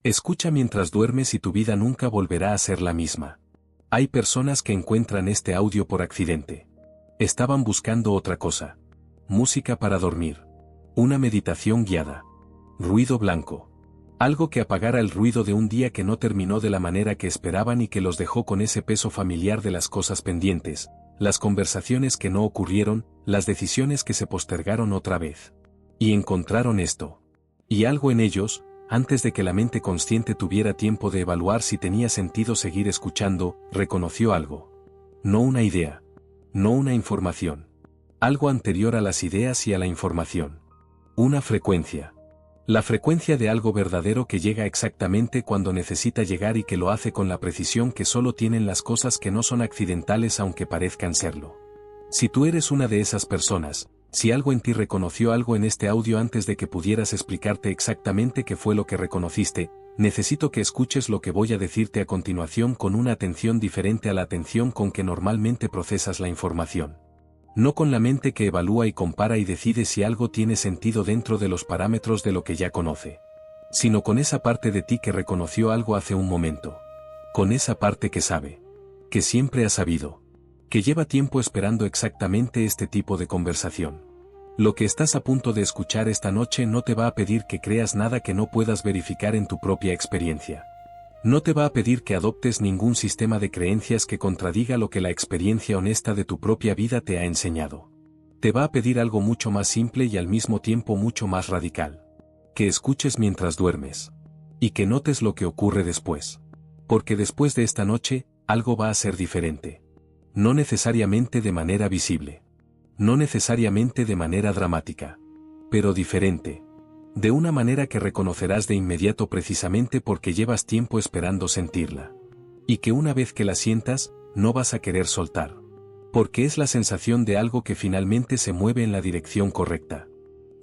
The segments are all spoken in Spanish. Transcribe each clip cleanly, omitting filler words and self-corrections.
Escucha mientras duermes y tu vida nunca volverá a ser la misma. Hay personas que encuentran este audio por accidente. Estaban buscando otra cosa. Música para dormir. Una meditación guiada. Ruido blanco. Algo que apagara el ruido de un día que no terminó de la manera que esperaban y que los dejó con ese peso familiar de las cosas pendientes, las conversaciones que no ocurrieron, las decisiones que se postergaron otra vez. Y encontraron esto. Y algo en ellos, antes de que la mente consciente tuviera tiempo de evaluar si tenía sentido seguir escuchando, reconoció algo. No una idea. No una información. Algo anterior a las ideas y a la información. Una frecuencia. La frecuencia de algo verdadero que llega exactamente cuando necesita llegar y que lo hace con la precisión que solo tienen las cosas que no son accidentales aunque parezcan serlo. Si tú eres una de esas personas, si algo en ti reconoció algo en este audio antes de que pudieras explicarte exactamente qué fue lo que reconociste, necesito que escuches lo que voy a decirte a continuación con una atención diferente a la atención con que normalmente procesas la información. No con la mente que evalúa y compara y decide si algo tiene sentido dentro de los parámetros de lo que ya conoce. Sino con esa parte de ti que reconoció algo hace un momento. Con esa parte que sabe. Que siempre ha sabido. Que lleva tiempo esperando exactamente este tipo de conversación. Lo que estás a punto de escuchar esta noche no te va a pedir que creas nada que no puedas verificar en tu propia experiencia. No te va a pedir que adoptes ningún sistema de creencias que contradiga lo que la experiencia honesta de tu propia vida te ha enseñado. Te va a pedir algo mucho más simple y al mismo tiempo mucho más radical. Que escuches mientras duermes. Y que notes lo que ocurre después. Porque después de esta noche, algo va a ser diferente. No necesariamente de manera visible. No necesariamente de manera dramática. Pero diferente. De una manera que reconocerás de inmediato precisamente porque llevas tiempo esperando sentirla. Y que una vez que la sientas, no vas a querer soltar. Porque es la sensación de algo que finalmente se mueve en la dirección correcta.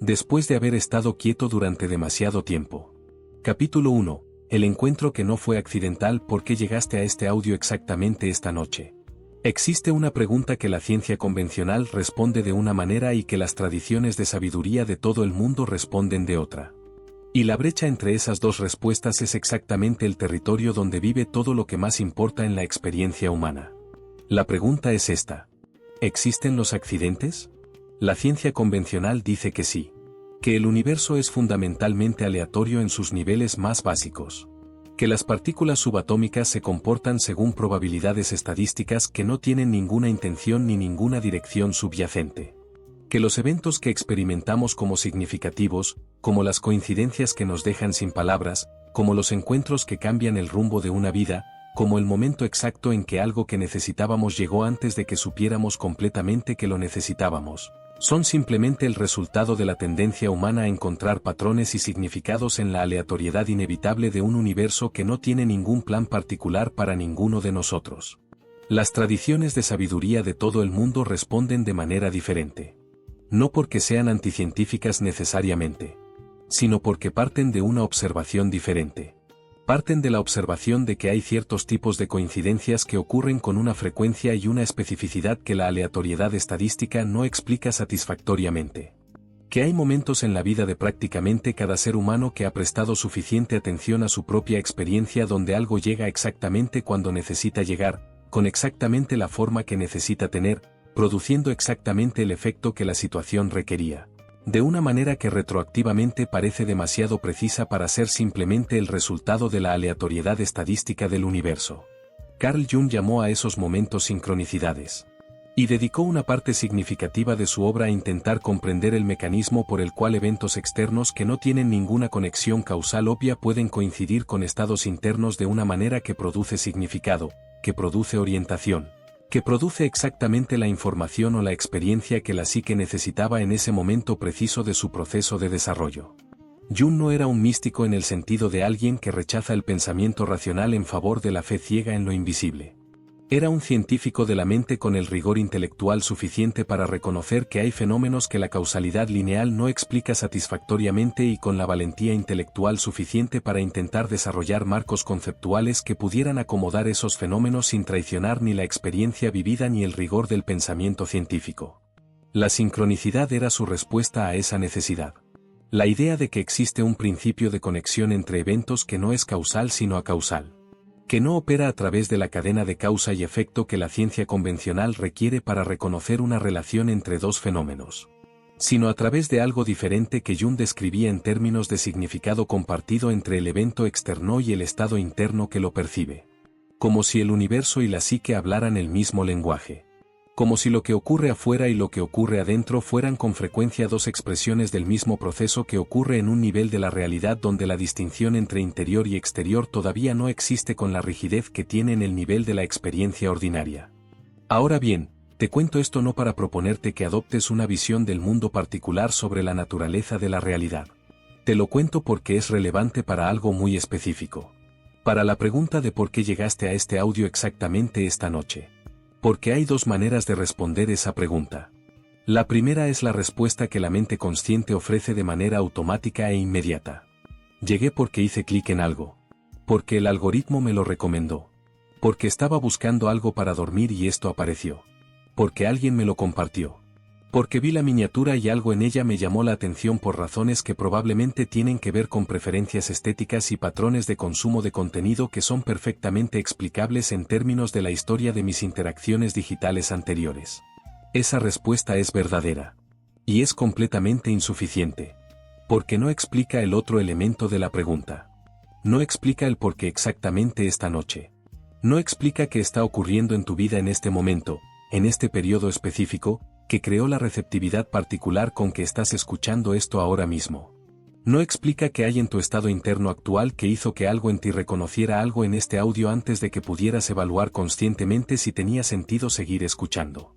Después de haber estado quieto durante demasiado tiempo. Capítulo 1. El encuentro que no fue accidental. ¿Por qué llegaste a este audio exactamente esta noche? Existe una pregunta que la ciencia convencional responde de una manera y que las tradiciones de sabiduría de todo el mundo responden de otra. Y la brecha entre esas dos respuestas es exactamente el territorio donde vive todo lo que más importa en la experiencia humana. La pregunta es esta. ¿Existen los accidentes? La ciencia convencional dice que sí. Que el universo es fundamentalmente aleatorio en sus niveles más básicos. Que las partículas subatómicas se comportan según probabilidades estadísticas que no tienen ninguna intención ni ninguna dirección subyacente. Que los eventos que experimentamos como significativos, como las coincidencias que nos dejan sin palabras, como los encuentros que cambian el rumbo de una vida, como el momento exacto en que algo que necesitábamos llegó antes de que supiéramos completamente que lo necesitábamos, son simplemente el resultado de la tendencia humana a encontrar patrones y significados en la aleatoriedad inevitable de un universo que no tiene ningún plan particular para ninguno de nosotros. Las tradiciones de sabiduría de todo el mundo responden de manera diferente. No porque sean anticientíficas necesariamente, sino porque parten de una observación diferente. Parten de la observación de que hay ciertos tipos de coincidencias que ocurren con una frecuencia y una especificidad que la aleatoriedad estadística no explica satisfactoriamente. Que hay momentos en la vida de prácticamente cada ser humano que ha prestado suficiente atención a su propia experiencia donde algo llega exactamente cuando necesita llegar, con exactamente la forma que necesita tener, produciendo exactamente el efecto que la situación requería. De una manera que retroactivamente parece demasiado precisa para ser simplemente el resultado de la aleatoriedad estadística del universo. Carl Jung llamó a esos momentos sincronicidades. Y dedicó una parte significativa de su obra a intentar comprender el mecanismo por el cual eventos externos que no tienen ninguna conexión causal obvia pueden coincidir con estados internos de una manera que produce significado, que produce orientación, que produce exactamente la información o la experiencia que la psique necesitaba en ese momento preciso de su proceso de desarrollo. Jung no era un místico en el sentido de alguien que rechaza el pensamiento racional en favor de la fe ciega en lo invisible. Era un científico de la mente con el rigor intelectual suficiente para reconocer que hay fenómenos que la causalidad lineal no explica satisfactoriamente y con la valentía intelectual suficiente para intentar desarrollar marcos conceptuales que pudieran acomodar esos fenómenos sin traicionar ni la experiencia vivida ni el rigor del pensamiento científico. La sincronicidad era su respuesta a esa necesidad. La idea de que existe un principio de conexión entre eventos que no es causal sino acausal. Que no opera a través de la cadena de causa y efecto que la ciencia convencional requiere para reconocer una relación entre dos fenómenos. Sino a través de algo diferente que Jung describía en términos de significado compartido entre el evento externo y el estado interno que lo percibe. Como si el universo y la psique hablaran el mismo lenguaje. Como si lo que ocurre afuera y lo que ocurre adentro fueran con frecuencia dos expresiones del mismo proceso que ocurre en un nivel de la realidad donde la distinción entre interior y exterior todavía no existe con la rigidez que tiene en el nivel de la experiencia ordinaria. Ahora bien, te cuento esto no para proponerte que adoptes una visión del mundo particular sobre la naturaleza de la realidad. Te lo cuento porque es relevante para algo muy específico. Para la pregunta de por qué llegaste a este audio exactamente esta noche. Porque hay dos maneras de responder esa pregunta. La primera es la respuesta que la mente consciente ofrece de manera automática e inmediata. Llegué porque hice clic en algo. Porque el algoritmo me lo recomendó. Porque estaba buscando algo para dormir y esto apareció. Porque alguien me lo compartió. Porque vi la miniatura y algo en ella me llamó la atención por razones que probablemente tienen que ver con preferencias estéticas y patrones de consumo de contenido que son perfectamente explicables en términos de la historia de mis interacciones digitales anteriores. Esa respuesta es verdadera. Y es completamente insuficiente. Porque no explica el otro elemento de la pregunta. No explica el por qué exactamente esta noche. No explica qué está ocurriendo en tu vida en este momento, en este periodo específico, que creó la receptividad particular con que estás escuchando esto ahora mismo. No explica qué hay en tu estado interno actual que hizo que algo en ti reconociera algo en este audio antes de que pudieras evaluar conscientemente si tenía sentido seguir escuchando.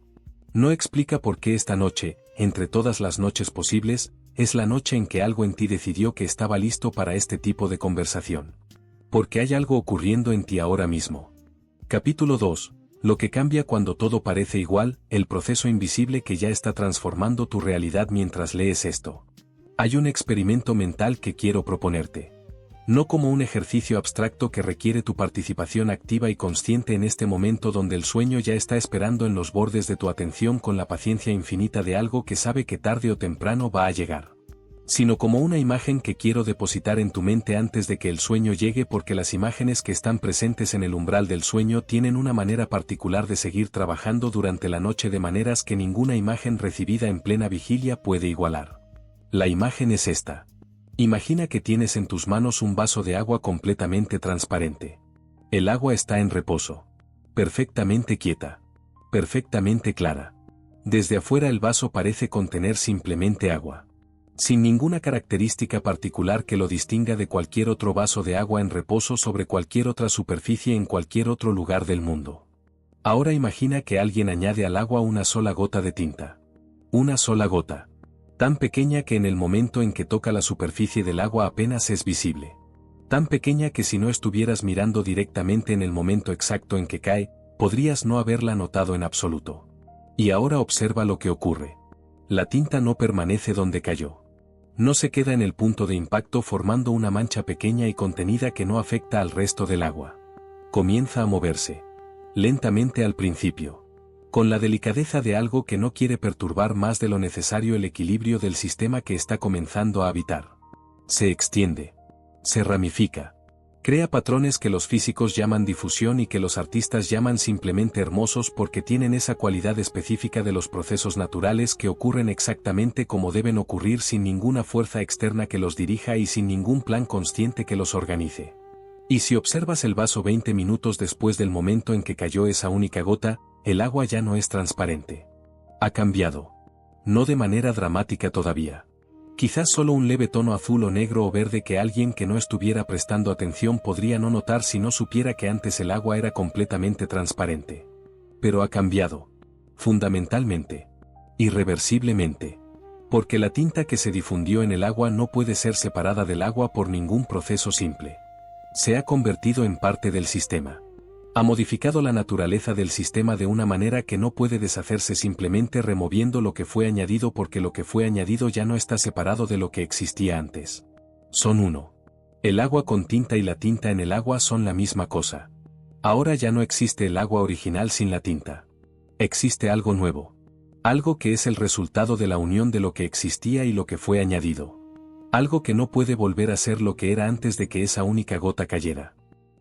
No explica por qué esta noche, entre todas las noches posibles, es la noche en que algo en ti decidió que estaba listo para este tipo de conversación. Porque hay algo ocurriendo en ti ahora mismo. Capítulo 2. Lo que cambia cuando todo parece igual, el proceso invisible que ya está transformando tu realidad mientras lees esto. Hay un experimento mental que quiero proponerte. No como un ejercicio abstracto que requiere tu participación activa y consciente en este momento donde el sueño ya está esperando en los bordes de tu atención con la paciencia infinita de algo que sabe que tarde o temprano va a llegar. Sino como una imagen que quiero depositar en tu mente antes de que el sueño llegue porque las imágenes que están presentes en el umbral del sueño tienen una manera particular de seguir trabajando durante la noche de maneras que ninguna imagen recibida en plena vigilia puede igualar. La imagen es esta. Imagina que tienes en tus manos un vaso de agua completamente transparente. El agua está en reposo. Perfectamente quieta. Perfectamente clara. Desde afuera el vaso parece contener simplemente agua. Sin ninguna característica particular que lo distinga de cualquier otro vaso de agua en reposo sobre cualquier otra superficie en cualquier otro lugar del mundo. Ahora imagina que alguien añade al agua una sola gota de tinta. Una sola gota. Tan pequeña que en el momento en que toca la superficie del agua apenas es visible. Tan pequeña que si no estuvieras mirando directamente en el momento exacto en que cae, podrías no haberla notado en absoluto. Y ahora observa lo que ocurre. La tinta no permanece donde cayó. No se queda en el punto de impacto formando una mancha pequeña y contenida que no afecta al resto del agua. Comienza a moverse. Lentamente al principio. Con la delicadeza de algo que no quiere perturbar más de lo necesario el equilibrio del sistema que está comenzando a habitar. Se extiende. Se ramifica. Crea patrones que los físicos llaman difusión y que los artistas llaman simplemente hermosos porque tienen esa cualidad específica de los procesos naturales que ocurren exactamente como deben ocurrir sin ninguna fuerza externa que los dirija y sin ningún plan consciente que los organice. Y si observas el vaso 20 minutos después del momento en que cayó esa única gota, el agua ya no es transparente. Ha cambiado. No de manera dramática todavía. Quizás solo un leve tono azul o negro o verde que alguien que no estuviera prestando atención podría no notar si no supiera que antes el agua era completamente transparente. Pero ha cambiado. Fundamentalmente. Irreversiblemente. Porque la tinta que se difundió en el agua no puede ser separada del agua por ningún proceso simple. Se ha convertido en parte del sistema. Ha modificado la naturaleza del sistema de una manera que no puede deshacerse simplemente removiendo lo que fue añadido porque lo que fue añadido ya no está separado de lo que existía antes. Son uno. El agua con tinta y la tinta en el agua son la misma cosa. Ahora ya no existe el agua original sin la tinta. Existe algo nuevo. Algo que es el resultado de la unión de lo que existía y lo que fue añadido. Algo que no puede volver a ser lo que era antes de que esa única gota cayera.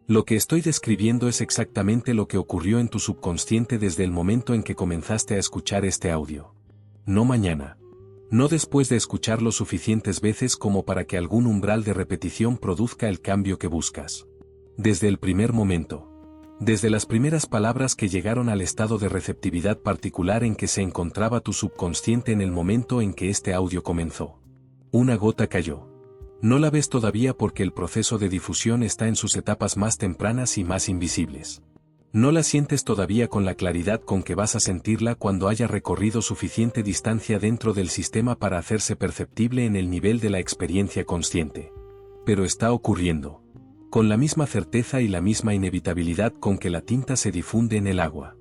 Lo que estoy describiendo es exactamente lo que ocurrió en tu subconsciente desde el momento en que comenzaste a escuchar este audio. No mañana. No después de escucharlo suficientes veces como para que algún umbral de repetición produzca el cambio que buscas. Desde el primer momento. Desde las primeras palabras que llegaron al estado de receptividad particular en que se encontraba tu subconsciente en el momento en que este audio comenzó. Una gota cayó. No la ves todavía porque el proceso de difusión está en sus etapas más tempranas y más invisibles. No la sientes todavía con la claridad con que vas a sentirla cuando haya recorrido suficiente distancia dentro del sistema para hacerse perceptible en el nivel de la experiencia consciente. Pero está ocurriendo. Con la misma certeza y la misma inevitabilidad con que la tinta se difunde en el agua.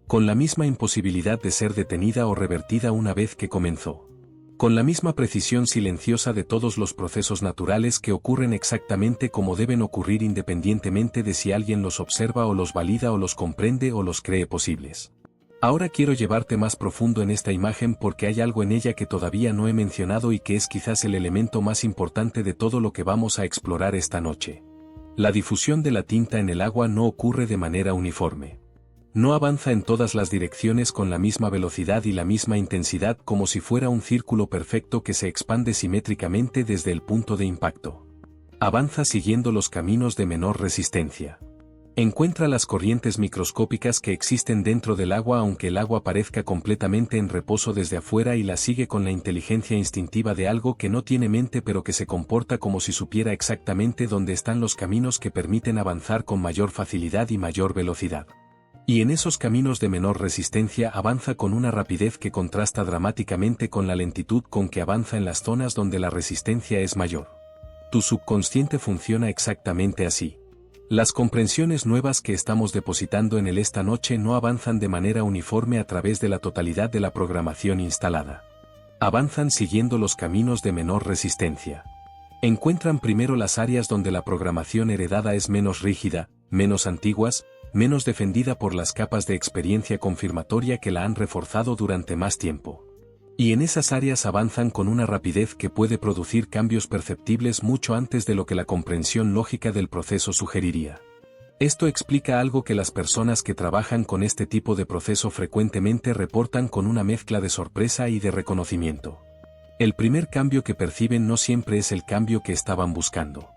Con la misma imposibilidad de ser detenida o revertida una vez que comenzó. Con la misma precisión silenciosa de todos los procesos naturales que ocurren exactamente como deben ocurrir independientemente de si alguien los observa o los valida o los comprende o los cree posibles. Ahora quiero llevarte más profundo en esta imagen porque hay algo en ella que todavía no he mencionado y que es quizás el elemento más importante de todo lo que vamos a explorar esta noche. La difusión de la tinta en el agua no ocurre de manera uniforme. No avanza en todas las direcciones con la misma velocidad y la misma intensidad como si fuera un círculo perfecto que se expande simétricamente desde el punto de impacto. Avanza siguiendo los caminos de menor resistencia. Encuentra las corrientes microscópicas que existen dentro del agua aunque el agua parezca completamente en reposo desde afuera y la sigue con la inteligencia instintiva de algo que no tiene mente pero que se comporta como si supiera exactamente dónde están los caminos que permiten avanzar con mayor facilidad y mayor velocidad. Y en esos caminos de menor resistencia avanza con una rapidez que contrasta dramáticamente con la lentitud con que avanza en las zonas donde la resistencia es mayor. Tu subconsciente funciona exactamente así. Las comprensiones nuevas que estamos depositando en él esta noche no avanzan de manera uniforme a través de la totalidad de la programación instalada. Avanzan siguiendo los caminos de menor resistencia. Encuentran primero las áreas donde la programación heredada es menos rígida, menos antiguas, menos defendida por las capas de experiencia confirmatoria que la han reforzado durante más tiempo. Y en esas áreas avanzan con una rapidez que puede producir cambios perceptibles mucho antes de lo que la comprensión lógica del proceso sugeriría. Esto explica algo que las personas que trabajan con este tipo de proceso frecuentemente reportan con una mezcla de sorpresa y de reconocimiento. El primer cambio que perciben no siempre es el cambio que estaban buscando.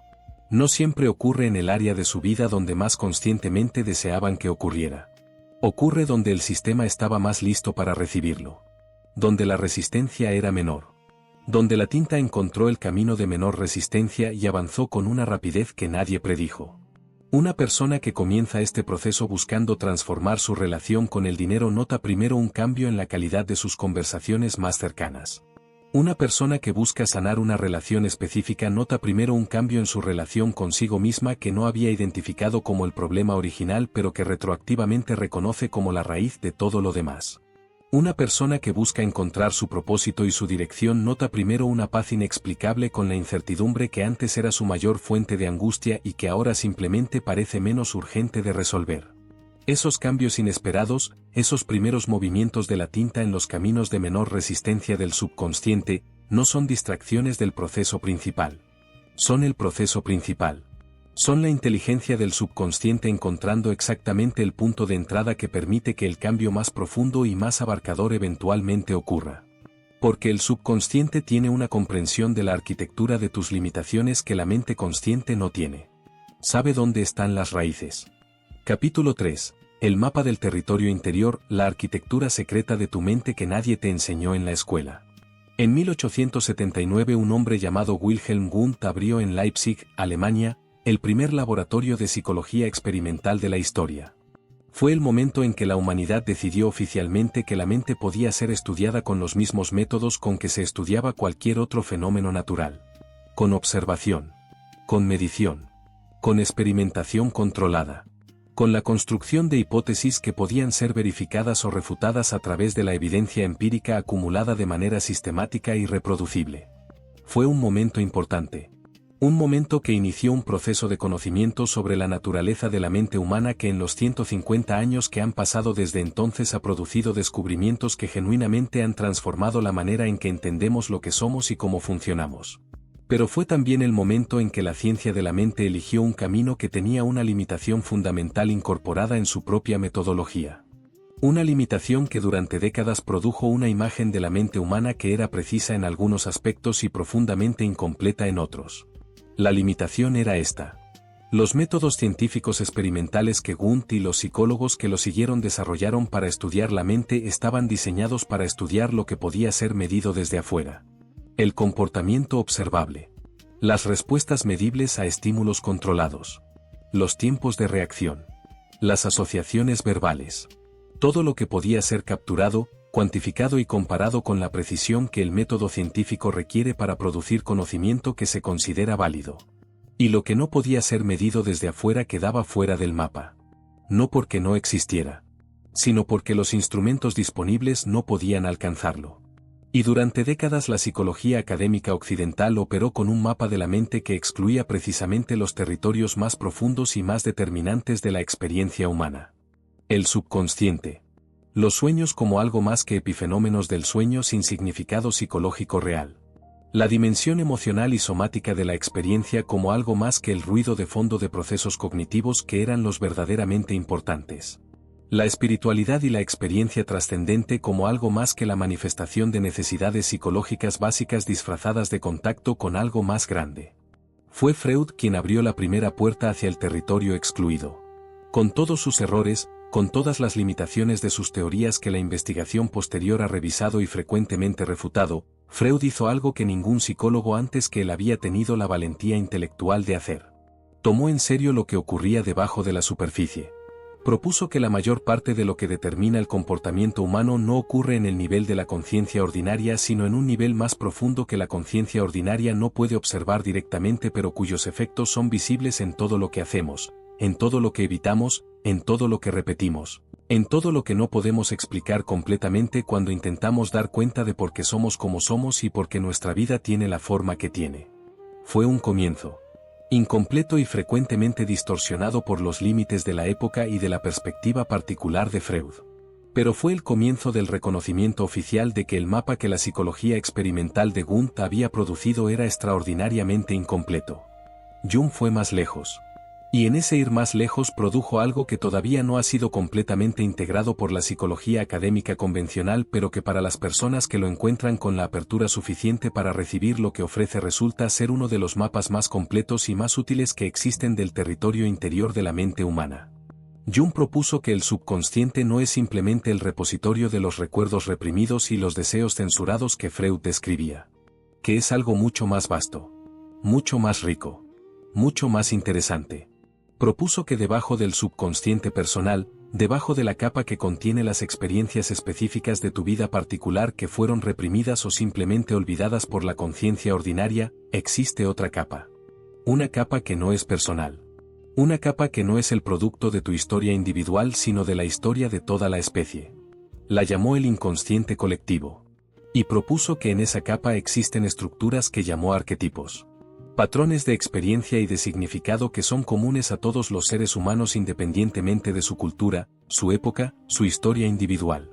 No siempre ocurre en el área de su vida donde más conscientemente deseaban que ocurriera. Ocurre donde el sistema estaba más listo para recibirlo. Donde la resistencia era menor. Donde la tinta encontró el camino de menor resistencia y avanzó con una rapidez que nadie predijo. Una persona que comienza este proceso buscando transformar su relación con el dinero nota primero un cambio en la calidad de sus conversaciones más cercanas. Una persona que busca sanar una relación específica nota primero un cambio en su relación consigo misma que no había identificado como el problema original pero que retroactivamente reconoce como la raíz de todo lo demás. Una persona que busca encontrar su propósito y su dirección nota primero una paz inexplicable con la incertidumbre que antes era su mayor fuente de angustia y que ahora simplemente parece menos urgente de resolver. Esos cambios inesperados, esos primeros movimientos de la tinta en los caminos de menor resistencia del subconsciente, no son distracciones del proceso principal. Son el proceso principal. Son la inteligencia del subconsciente encontrando exactamente el punto de entrada que permite que el cambio más profundo y más abarcador eventualmente ocurra. Porque el subconsciente tiene una comprensión de la arquitectura de tus limitaciones que la mente consciente no tiene. Sabe dónde están las raíces. Capítulo 3. El mapa del territorio interior, la arquitectura secreta de tu mente que nadie te enseñó en la escuela. En 1879 un hombre llamado Wilhelm Wundt abrió en Leipzig, Alemania, el primer laboratorio de psicología experimental de la historia. Fue el momento en que la humanidad decidió oficialmente que la mente podía ser estudiada con los mismos métodos con que se estudiaba cualquier otro fenómeno natural. Con observación. Con medición. Con experimentación controlada. Con la construcción de hipótesis que podían ser verificadas o refutadas a través de la evidencia empírica acumulada de manera sistemática y reproducible. Fue un momento importante. Un momento que inició un proceso de conocimiento sobre la naturaleza de la mente humana que en los 150 años que han pasado desde entonces ha producido descubrimientos que genuinamente han transformado la manera en que entendemos lo que somos y cómo funcionamos. Pero fue también el momento en que la ciencia de la mente eligió un camino que tenía una limitación fundamental incorporada en su propia metodología. Una limitación que durante décadas produjo una imagen de la mente humana que era precisa en algunos aspectos y profundamente incompleta en otros. La limitación era esta. Los métodos científicos experimentales que Wundt y los psicólogos que lo siguieron desarrollaron para estudiar la mente estaban diseñados para estudiar lo que podía ser medido desde afuera. El comportamiento observable. Las respuestas medibles a estímulos controlados. Los tiempos de reacción. Las asociaciones verbales. Todo lo que podía ser capturado, cuantificado y comparado con la precisión que el método científico requiere para producir conocimiento que se considera válido. Y lo que no podía ser medido desde afuera quedaba fuera del mapa. No porque no existiera, sino porque los instrumentos disponibles no podían alcanzarlo. Y durante décadas la psicología académica occidental operó con un mapa de la mente que excluía precisamente los territorios más profundos y más determinantes de la experiencia humana. El subconsciente. Los sueños como algo más que epifenómenos del sueño sin significado psicológico real. La dimensión emocional y somática de la experiencia como algo más que el ruido de fondo de procesos cognitivos que eran los verdaderamente importantes. La espiritualidad y la experiencia trascendente como algo más que la manifestación de necesidades psicológicas básicas disfrazadas de contacto con algo más grande. Fue Freud quien abrió la primera puerta hacia el territorio excluido. Con todos sus errores, con todas las limitaciones de sus teorías que la investigación posterior ha revisado y frecuentemente refutado, Freud hizo algo que ningún psicólogo antes que él había tenido la valentía intelectual de hacer. Tomó en serio lo que ocurría debajo de la superficie. Propuso que la mayor parte de lo que determina el comportamiento humano no ocurre en el nivel de la conciencia ordinaria sino en un nivel más profundo que la conciencia ordinaria no puede observar directamente pero cuyos efectos son visibles en todo lo que hacemos, en todo lo que evitamos, en todo lo que repetimos, en todo lo que no podemos explicar completamente cuando intentamos dar cuenta de por qué somos como somos y por qué nuestra vida tiene la forma que tiene. Fue un comienzo. Incompleto y frecuentemente distorsionado por los límites de la época y de la perspectiva particular de Freud. Pero fue el comienzo del reconocimiento oficial de que el mapa que la psicología experimental de Wundt había producido era extraordinariamente incompleto. Jung fue más lejos. Y en ese ir más lejos produjo algo que todavía no ha sido completamente integrado por la psicología académica convencional pero que para las personas que lo encuentran con la apertura suficiente para recibir lo que ofrece resulta ser uno de los mapas más completos y más útiles que existen del territorio interior de la mente humana. Jung propuso que el subconsciente no es simplemente el repositorio de los recuerdos reprimidos y los deseos censurados que Freud describía. Que es algo mucho más vasto. Mucho más rico. Mucho más interesante. Propuso que debajo del subconsciente personal, debajo de la capa que contiene las experiencias específicas de tu vida particular que fueron reprimidas o simplemente olvidadas por la conciencia ordinaria, existe otra capa. Una capa que no es personal. Una capa que no es el producto de tu historia individual sino de la historia de toda la especie. La llamó el inconsciente colectivo. Y propuso que en esa capa existen estructuras que llamó arquetipos. Patrones de experiencia y de significado que son comunes a todos los seres humanos independientemente de su cultura, su época, su historia individual.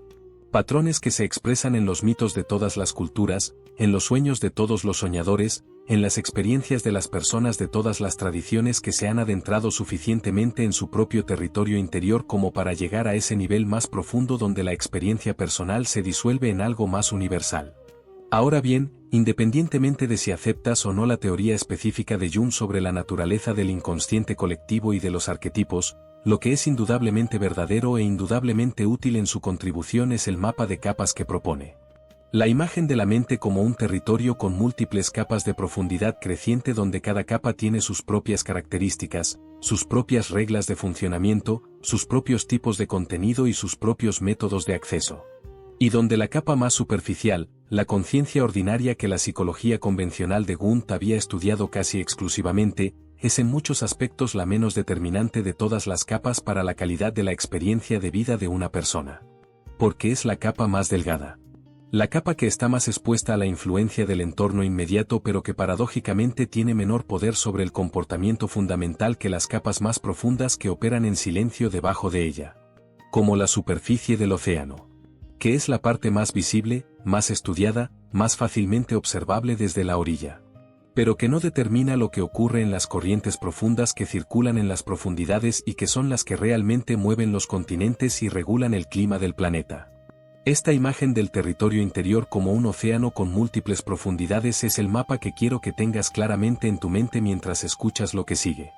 Patrones que se expresan en los mitos de todas las culturas, en los sueños de todos los soñadores, en las experiencias de las personas de todas las tradiciones que se han adentrado suficientemente en su propio territorio interior como para llegar a ese nivel más profundo donde la experiencia personal se disuelve en algo más universal. Ahora bien, independientemente de si aceptas o no la teoría específica de Jung sobre la naturaleza del inconsciente colectivo y de los arquetipos, lo que es indudablemente verdadero e indudablemente útil en su contribución es el mapa de capas que propone. La imagen de la mente como un territorio con múltiples capas de profundidad creciente donde cada capa tiene sus propias características, sus propias reglas de funcionamiento, sus propios tipos de contenido y sus propios métodos de acceso. Y donde la capa más superficial, la conciencia ordinaria que la psicología convencional de Wundt había estudiado casi exclusivamente, es en muchos aspectos la menos determinante de todas las capas para la calidad de la experiencia de vida de una persona. Porque es la capa más delgada. La capa que está más expuesta a la influencia del entorno inmediato pero que paradójicamente tiene menor poder sobre el comportamiento fundamental que las capas más profundas que operan en silencio debajo de ella. Como la superficie del océano. Que es la parte más visible, más estudiada, más fácilmente observable desde la orilla. pero que no determina lo que ocurre en las corrientes profundas que circulan en las profundidades y que son las que realmente mueven los continentes y regulan el clima del planeta. Esta imagen del territorio interior como un océano con múltiples profundidades es el mapa que quiero que tengas claramente en tu mente mientras escuchas lo que sigue.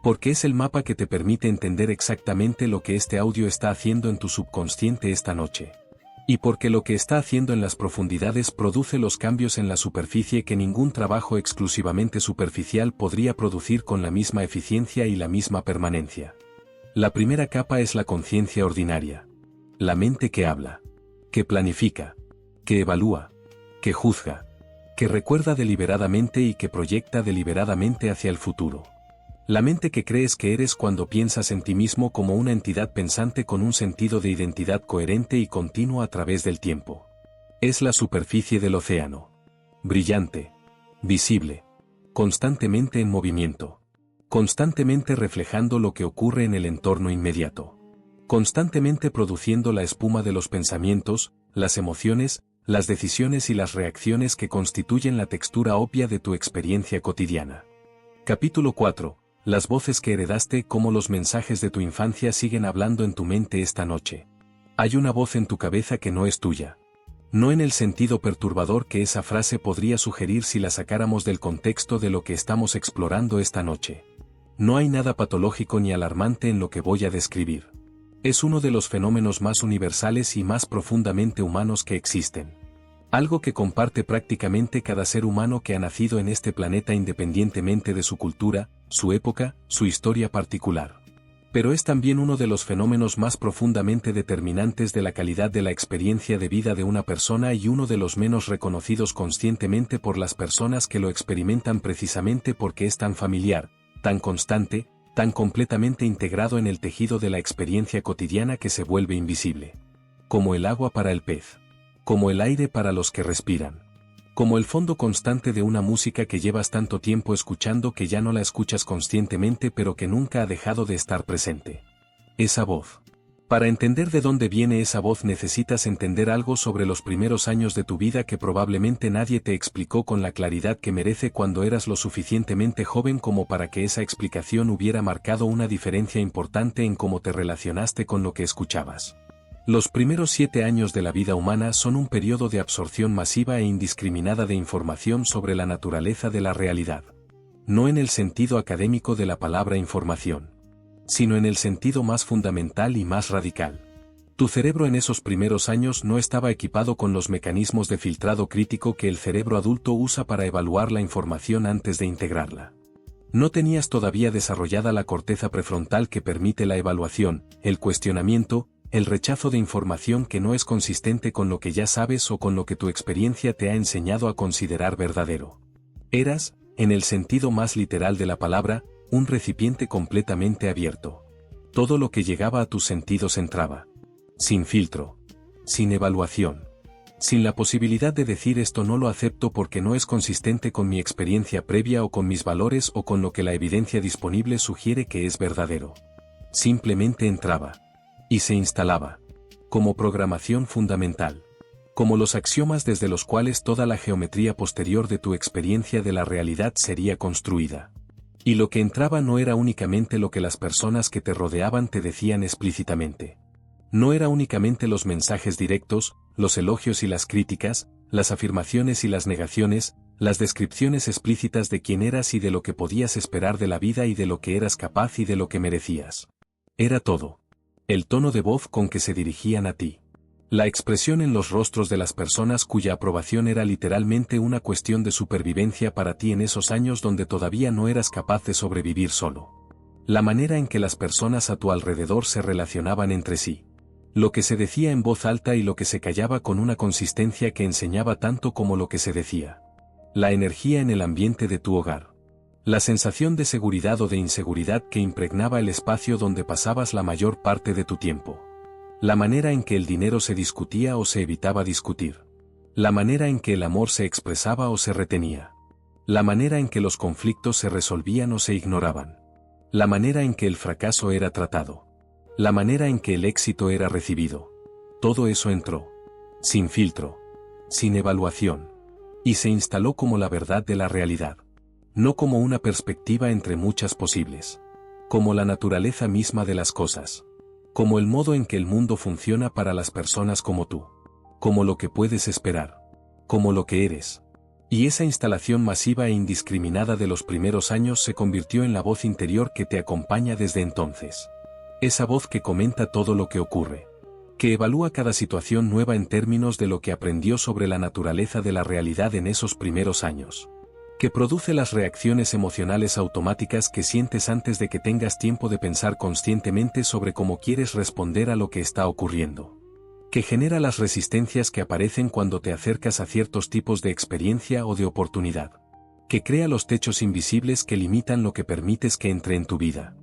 Porque es el mapa que te permite entender exactamente lo que este audio está haciendo en tu subconsciente esta noche. Y porque lo que está haciendo en las profundidades produce los cambios en la superficie que ningún trabajo exclusivamente superficial podría producir con la misma eficiencia y la misma permanencia. La primera capa es la conciencia ordinaria. La mente que habla, que planifica, que evalúa, que juzga, que recuerda deliberadamente y que proyecta deliberadamente hacia el futuro. La mente que crees que eres cuando piensas en ti mismo como una entidad pensante con un sentido de identidad coherente y continuo a través del tiempo. Es la superficie del océano. Brillante, visible, constantemente en movimiento, constantemente reflejando lo que ocurre en el entorno inmediato, constantemente produciendo la espuma de los pensamientos, las emociones, las decisiones y las reacciones que constituyen la textura obvia de tu experiencia cotidiana. Capítulo 4. Las voces que heredaste, cómo los mensajes de tu infancia siguen hablando en tu mente esta noche. Hay una voz en tu cabeza que no es tuya. No en el sentido perturbador que esa frase podría sugerir si la sacáramos del contexto de lo que estamos explorando esta noche. No hay nada patológico ni alarmante en lo que voy a describir. Es uno de los fenómenos más universales y más profundamente humanos que existen. Algo que comparte prácticamente cada ser humano que ha nacido en este planeta independientemente de su cultura, su época, su historia particular. Pero es también uno de los fenómenos más profundamente determinantes de la calidad de la experiencia de vida de una persona y uno de los menos reconocidos conscientemente por las personas que lo experimentan precisamente porque es tan familiar, tan constante, tan completamente integrado en el tejido de la experiencia cotidiana que se vuelve invisible. Como el agua para el pez. Como el aire para los que respiran. Como el fondo constante de una música que llevas tanto tiempo escuchando que ya no la escuchas conscientemente pero que nunca ha dejado de estar presente. Esa voz. Para entender de dónde viene esa voz necesitas entender algo sobre los primeros años de tu vida que probablemente nadie te explicó con la claridad que merece cuando eras lo suficientemente joven como para que esa explicación hubiera marcado una diferencia importante en cómo te relacionaste con lo que escuchabas. Los primeros 7 años de la vida humana son un periodo de absorción masiva e indiscriminada de información sobre la naturaleza de la realidad. No en el sentido académico de la palabra información, sino en el sentido más fundamental y más radical. Tu cerebro en esos primeros años no estaba equipado con los mecanismos de filtrado crítico que el cerebro adulto usa para evaluar la información antes de integrarla. No tenías todavía desarrollada la corteza prefrontal que permite la evaluación, el cuestionamiento, el rechazo de información que no es consistente con lo que ya sabes o con lo que tu experiencia te ha enseñado a considerar verdadero. Eras, en el sentido más literal de la palabra, un recipiente completamente abierto. Todo lo que llegaba a tus sentidos entraba. Sin filtro. Sin evaluación. Sin la posibilidad de decir esto no lo acepto porque no es consistente con mi experiencia previa o con mis valores o con lo que la evidencia disponible sugiere que es verdadero. Simplemente entraba. Y se instalaba. Como programación fundamental. Como los axiomas desde los cuales toda la geometría posterior de tu experiencia de la realidad sería construida. Y lo que entraba no era únicamente lo que las personas que te rodeaban te decían explícitamente. No era únicamente los mensajes directos, los elogios y las críticas, las afirmaciones y las negaciones, las descripciones explícitas de quién eras y de lo que podías esperar de la vida y de lo que eras capaz y de lo que merecías. Era todo. El tono de voz con que se dirigían a ti. La expresión en los rostros de las personas cuya aprobación era literalmente una cuestión de supervivencia para ti en esos años donde todavía no eras capaz de sobrevivir solo. La manera en que las personas a tu alrededor se relacionaban entre sí. Lo que se decía en voz alta y lo que se callaba con una consistencia que enseñaba tanto como lo que se decía. La energía en el ambiente de tu hogar. La sensación de seguridad o de inseguridad que impregnaba el espacio donde pasabas la mayor parte de tu tiempo. La manera en que el dinero se discutía o se evitaba discutir. La manera en que el amor se expresaba o se retenía. La manera en que los conflictos se resolvían o se ignoraban. La manera en que el fracaso era tratado. La manera en que el éxito era recibido. Todo eso entró. Sin filtro. Sin evaluación. Y se instaló como la verdad de la realidad. No como una perspectiva entre muchas posibles. Como la naturaleza misma de las cosas. Como el modo en que el mundo funciona para las personas como tú. Como lo que puedes esperar. Como lo que eres. Y esa instalación masiva e indiscriminada de los primeros años se convirtió en la voz interior que te acompaña desde entonces. Esa voz que comenta todo lo que ocurre. Que evalúa cada situación nueva en términos de lo que aprendió sobre la naturaleza de la realidad en esos primeros años. Que produce las reacciones emocionales automáticas que sientes antes de que tengas tiempo de pensar conscientemente sobre cómo quieres responder a lo que está ocurriendo. Que genera las resistencias que aparecen cuando te acercas a ciertos tipos de experiencia o de oportunidad. Que crea los techos invisibles que limitan lo que permites que entre en tu vida.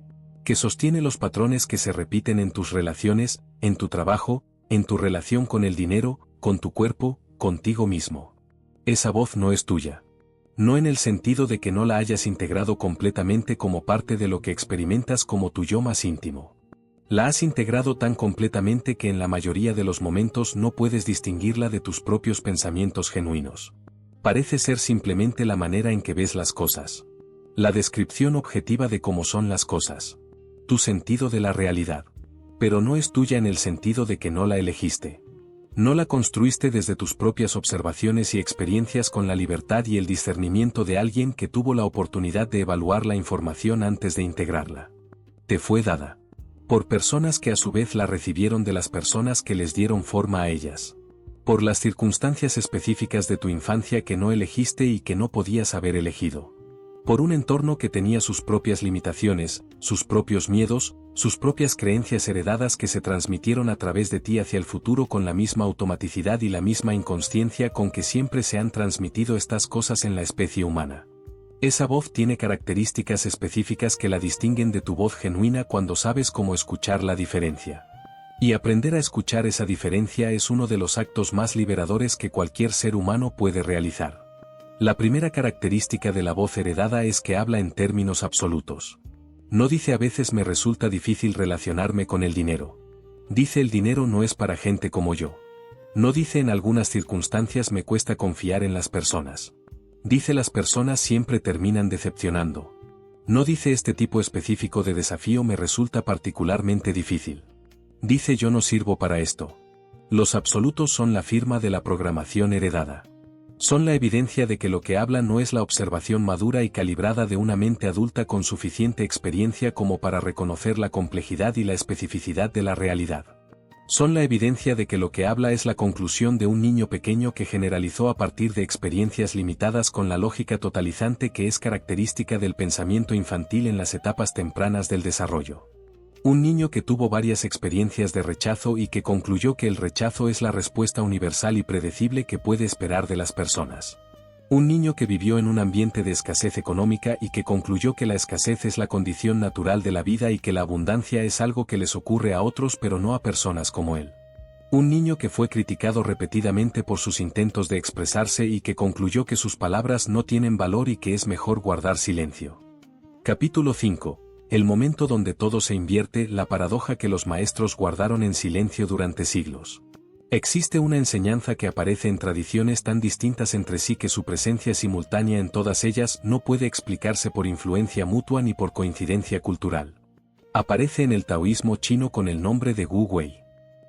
Que sostiene los patrones que se repiten en tus relaciones, en tu trabajo, en tu relación con el dinero, con tu cuerpo, contigo mismo. Esa voz no es tuya. No en el sentido de que no la hayas integrado completamente como parte de lo que experimentas como tu yo más íntimo. La has integrado tan completamente que en la mayoría de los momentos no puedes distinguirla de tus propios pensamientos genuinos. Parece ser simplemente la manera en que ves las cosas. La descripción objetiva de cómo son las cosas. Tu sentido de la realidad. Pero no es tuya en el sentido de que no la elegiste. No la construiste desde tus propias observaciones y experiencias con la libertad y el discernimiento de alguien que tuvo la oportunidad de evaluar la información antes de integrarla. Te fue dada. Por personas que a su vez la recibieron de las personas que les dieron forma a ellas. Por las circunstancias específicas de tu infancia que no elegiste y que no podías haber elegido. Por un entorno que tenía sus propias limitaciones, sus propios miedos, sus propias creencias heredadas que se transmitieron a través de ti hacia el futuro con la misma automaticidad y la misma inconsciencia con que siempre se han transmitido estas cosas en la especie humana. Esa voz tiene características específicas que la distinguen de tu voz genuina cuando sabes cómo escuchar la diferencia. Y aprender a escuchar esa diferencia es uno de los actos más liberadores que cualquier ser humano puede realizar. La primera característica de la voz heredada es que habla en términos absolutos. No dice a veces me resulta difícil relacionarme con el dinero. Dice el dinero no es para gente como yo. No dice en algunas circunstancias me cuesta confiar en las personas. Dice las personas siempre terminan decepcionando. No dice este tipo específico de desafío me resulta particularmente difícil. Dice yo no sirvo para esto. Los absolutos son la firma de la programación heredada. Son la evidencia de que lo que habla no es la observación madura y calibrada de una mente adulta con suficiente experiencia como para reconocer la complejidad y la especificidad de la realidad. Son la evidencia de que lo que habla es la conclusión de un niño pequeño que generalizó a partir de experiencias limitadas con la lógica totalizante que es característica del pensamiento infantil en las etapas tempranas del desarrollo. Un niño que tuvo varias experiencias de rechazo y que concluyó que el rechazo es la respuesta universal y predecible que puede esperar de las personas. Un niño que vivió en un ambiente de escasez económica y que concluyó que la escasez es la condición natural de la vida y que la abundancia es algo que les ocurre a otros pero no a personas como él. Un niño que fue criticado repetidamente por sus intentos de expresarse y que concluyó que sus palabras no tienen valor y que es mejor guardar silencio. Capítulo 5. El momento donde todo se invierte, la paradoja que los maestros guardaron en silencio durante siglos. Existe una enseñanza que aparece en tradiciones tan distintas entre sí que su presencia simultánea en todas ellas no puede explicarse por influencia mutua ni por coincidencia cultural. Aparece en el taoísmo chino con el nombre de Wu Wei.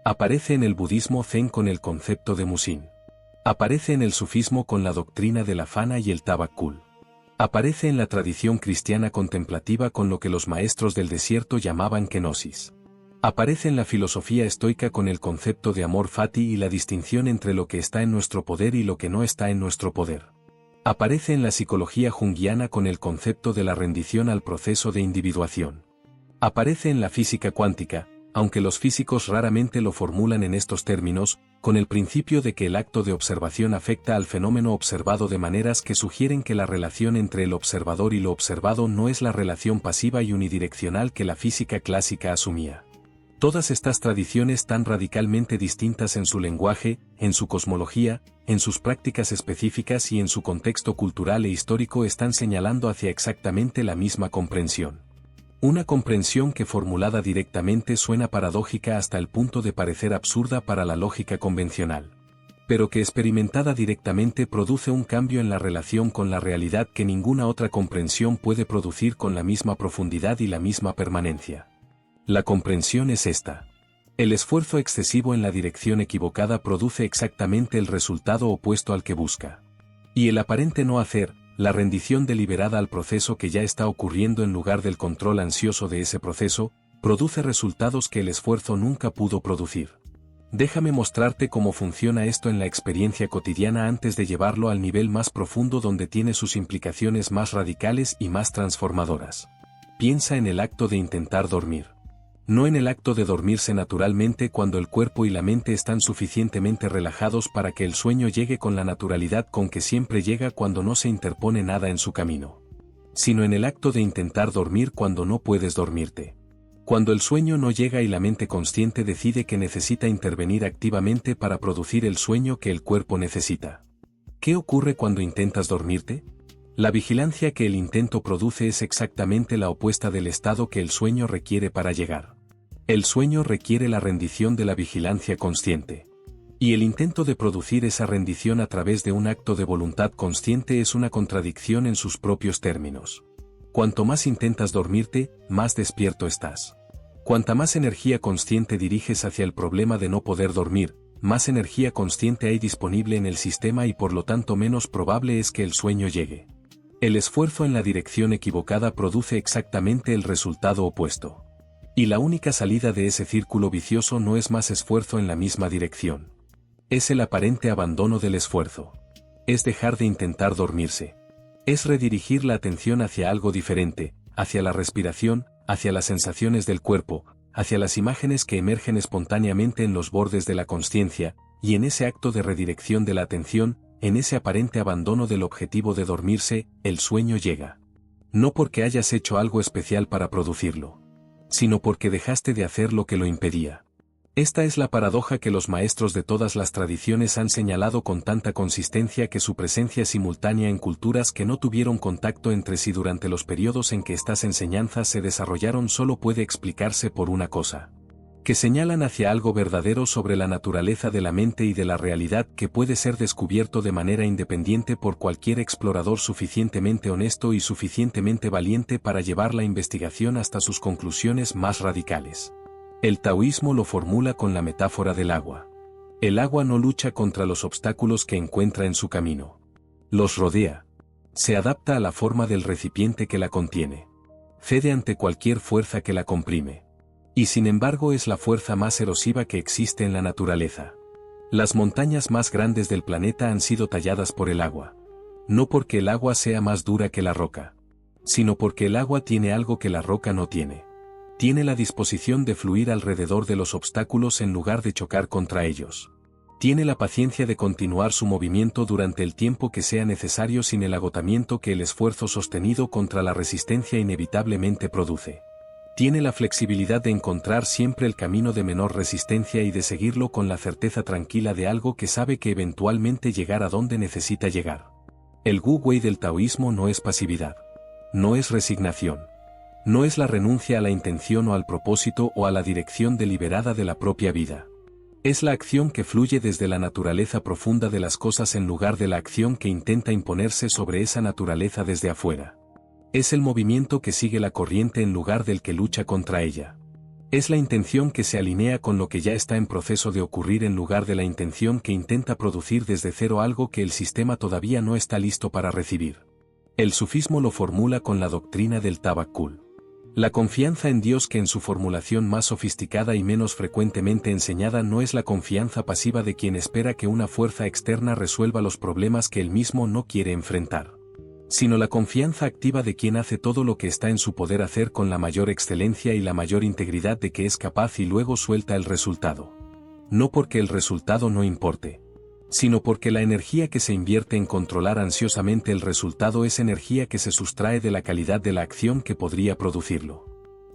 Aparece en el budismo zen con el concepto de Musin. Aparece en el sufismo con la doctrina de la fana y el tawakkul. Aparece en la tradición cristiana contemplativa con lo que los maestros del desierto llamaban kenosis. Aparece en la filosofía estoica con el concepto de amor fati y la distinción entre lo que está en nuestro poder y lo que no está en nuestro poder. Aparece en la psicología junguiana con el concepto de la rendición al proceso de individuación. Aparece en la física cuántica, aunque los físicos raramente lo formulan en estos términos, con el principio de que el acto de observación afecta al fenómeno observado de maneras que sugieren que la relación entre el observador y lo observado no es la relación pasiva y unidireccional que la física clásica asumía. Todas estas tradiciones tan radicalmente distintas en su lenguaje, en su cosmología, en sus prácticas específicas y en su contexto cultural e histórico están señalando hacia exactamente la misma comprensión. Una comprensión que formulada directamente suena paradójica hasta el punto de parecer absurda para la lógica convencional. pero que experimentada directamente produce un cambio en la relación con la realidad que ninguna otra comprensión puede producir con la misma profundidad y la misma permanencia. La comprensión es esta. El esfuerzo excesivo en la dirección equivocada produce exactamente el resultado opuesto al que busca. Y el aparente no hacer, la rendición deliberada al proceso que ya está ocurriendo en lugar del control ansioso de ese proceso, produce resultados que el esfuerzo nunca pudo producir. Déjame mostrarte cómo funciona esto en la experiencia cotidiana antes de llevarlo al nivel más profundo donde tiene sus implicaciones más radicales y más transformadoras. Piensa en el acto de intentar dormir. No en el acto de dormirse naturalmente cuando el cuerpo y la mente están suficientemente relajados para que el sueño llegue con la naturalidad con que siempre llega cuando no se interpone nada en su camino. Sino en el acto de intentar dormir cuando no puedes dormirte. Cuando el sueño no llega y la mente consciente decide que necesita intervenir activamente para producir el sueño que el cuerpo necesita. ¿Qué ocurre cuando intentas dormirte? La vigilancia que el intento produce es exactamente la opuesta del estado que el sueño requiere para llegar. El sueño requiere la rendición de la vigilancia consciente. Y el intento de producir esa rendición a través de un acto de voluntad consciente es una contradicción en sus propios términos. Cuanto más intentas dormirte, más despierto estás. Cuanta más energía consciente diriges hacia el problema de no poder dormir, más energía consciente hay disponible en el sistema y por lo tanto menos probable es que el sueño llegue. El esfuerzo en la dirección equivocada produce exactamente el resultado opuesto. Y la única salida de ese círculo vicioso no es más esfuerzo en la misma dirección. Es el aparente abandono del esfuerzo. Es dejar de intentar dormirse. Es redirigir la atención hacia algo diferente, hacia la respiración, hacia las sensaciones del cuerpo, hacia las imágenes que emergen espontáneamente en los bordes de la consciencia, y en ese acto de redirección de la atención, en ese aparente abandono del objetivo de dormirse, el sueño llega. No porque hayas hecho algo especial para producirlo, sino porque dejaste de hacer lo que lo impedía. Esta es la paradoja que los maestros de todas las tradiciones han señalado con tanta consistencia que su presencia simultánea en culturas que no tuvieron contacto entre sí durante los periodos en que estas enseñanzas se desarrollaron solo puede explicarse por una cosa. Que señalan hacia algo verdadero sobre la naturaleza de la mente y de la realidad que puede ser descubierto de manera independiente por cualquier explorador suficientemente honesto y suficientemente valiente para llevar la investigación hasta sus conclusiones más radicales. El taoísmo lo formula con la metáfora del agua. El agua no lucha contra los obstáculos que encuentra en su camino. Los rodea. Se adapta a la forma del recipiente que la contiene. Cede ante cualquier fuerza que la comprime. Y sin embargo es la fuerza más erosiva que existe en la naturaleza. Las montañas más grandes del planeta han sido talladas por el agua. No porque el agua sea más dura que la roca, sino porque el agua tiene algo que la roca no tiene. Tiene la disposición de fluir alrededor de los obstáculos en lugar de chocar contra ellos. Tiene la paciencia de continuar su movimiento durante el tiempo que sea necesario sin el agotamiento que el esfuerzo sostenido contra la resistencia inevitablemente produce. Tiene la flexibilidad de encontrar siempre el camino de menor resistencia y de seguirlo con la certeza tranquila de algo que sabe que eventualmente llegará a donde necesita llegar. El Wu Wei del taoísmo no es pasividad. No es resignación. No es la renuncia a la intención o al propósito o a la dirección deliberada de la propia vida. Es la acción que fluye desde la naturaleza profunda de las cosas en lugar de la acción que intenta imponerse sobre esa naturaleza desde afuera. Es el movimiento que sigue la corriente en lugar del que lucha contra ella. Es la intención que se alinea con lo que ya está en proceso de ocurrir en lugar de la intención que intenta producir desde cero algo que el sistema todavía no está listo para recibir. El sufismo lo formula con la doctrina del tawakkul. La confianza en Dios que en su formulación más sofisticada y menos frecuentemente enseñada no es la confianza pasiva de quien espera que una fuerza externa resuelva los problemas que él mismo no quiere enfrentar, sino la confianza activa de quien hace todo lo que está en su poder hacer con la mayor excelencia y la mayor integridad de que es capaz y luego suelta el resultado. No porque el resultado no importe, sino porque la energía que se invierte en controlar ansiosamente el resultado es energía que se sustrae de la calidad de la acción que podría producirlo.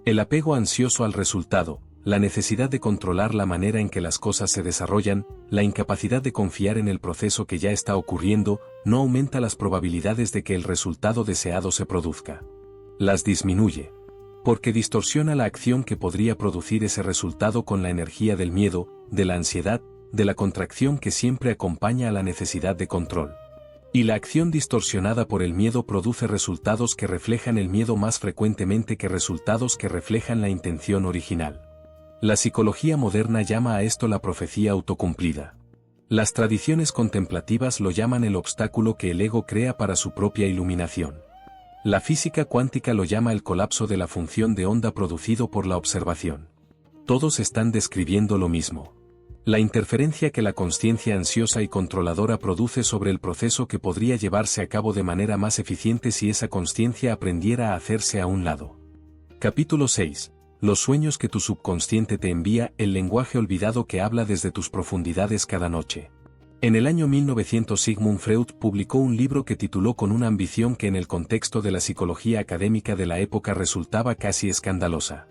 El apego ansioso al resultado, la necesidad de controlar la manera en que las cosas se desarrollan, la incapacidad de confiar en el proceso que ya está ocurriendo, no aumenta las probabilidades de que el resultado deseado se produzca. Las disminuye. Porque distorsiona la acción que podría producir ese resultado con la energía del miedo, de la ansiedad, de la contracción que siempre acompaña a la necesidad de control. Y la acción distorsionada por el miedo produce resultados que reflejan el miedo más frecuentemente que resultados que reflejan la intención original. La psicología moderna llama a esto la profecía autocumplida. Las tradiciones contemplativas lo llaman el obstáculo que el ego crea para su propia iluminación. La física cuántica lo llama el colapso de la función de onda producido por la observación. Todos están describiendo lo mismo. La interferencia que la consciencia ansiosa y controladora produce sobre el proceso que podría llevarse a cabo de manera más eficiente si esa consciencia aprendiera a hacerse a un lado. Capítulo 6. Los sueños que tu subconsciente te envía, el lenguaje olvidado que habla desde tus profundidades cada noche. En el año 1900 Sigmund Freud publicó un libro que tituló con una ambición que en el contexto de la psicología académica de la época resultaba casi escandalosa.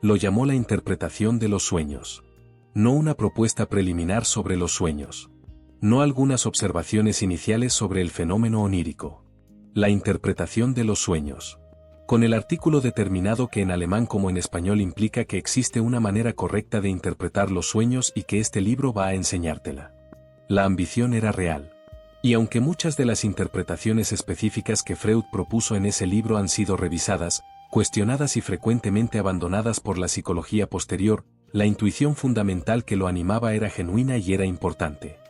Lo llamó la interpretación de los sueños. No una propuesta preliminar sobre los sueños. No algunas observaciones iniciales sobre el fenómeno onírico. La interpretación de los sueños. Con el artículo determinado que en alemán como en español implica que existe una manera correcta de interpretar los sueños y que este libro va a enseñártela. La ambición era real. Y aunque muchas de las interpretaciones específicas que Freud propuso en ese libro han sido revisadas, cuestionadas y frecuentemente abandonadas por la psicología posterior, la intuición fundamental que lo animaba era genuina y era importante.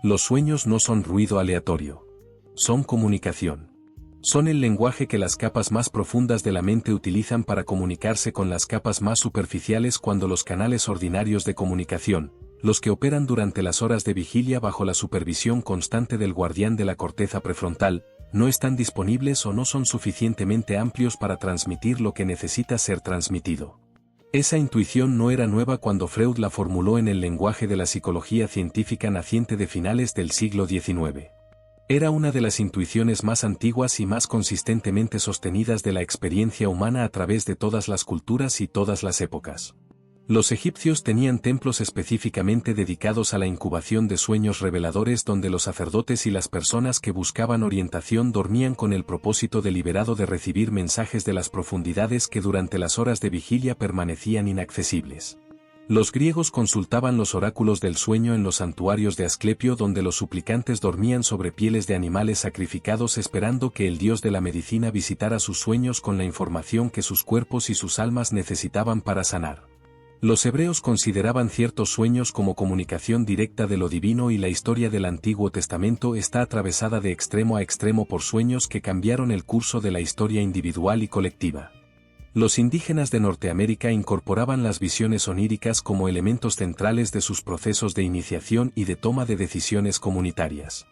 Los sueños no son ruido aleatorio. Son comunicación. Son el lenguaje que las capas más profundas de la mente utilizan para comunicarse con las capas más superficiales cuando los canales ordinarios de comunicación, los que operan durante las horas de vigilia bajo la supervisión constante del guardián de la corteza prefrontal, no están disponibles o no son suficientemente amplios para transmitir lo que necesita ser transmitido. Esa intuición no era nueva cuando Freud la formuló en el lenguaje de la psicología científica naciente de finales del siglo XIX. Era una de las intuiciones más antiguas y más consistentemente sostenidas de la experiencia humana a través de todas las culturas y todas las épocas. Los egipcios tenían templos específicamente dedicados a la incubación de sueños reveladores donde los sacerdotes y las personas que buscaban orientación dormían con el propósito deliberado de recibir mensajes de las profundidades que durante las horas de vigilia permanecían inaccesibles. Los griegos consultaban los oráculos del sueño en los santuarios de Asclepio donde los suplicantes dormían sobre pieles de animales sacrificados esperando que el dios de la medicina visitara sus sueños con la información que sus cuerpos y sus almas necesitaban para sanar. Los hebreos consideraban ciertos sueños como comunicación directa de lo divino y la historia del Antiguo Testamento está atravesada de extremo a extremo por sueños que cambiaron el curso de la historia individual y colectiva. Los indígenas de Norteamérica incorporaban las visiones oníricas como elementos centrales de sus procesos de iniciación y de toma de decisiones comunitarias.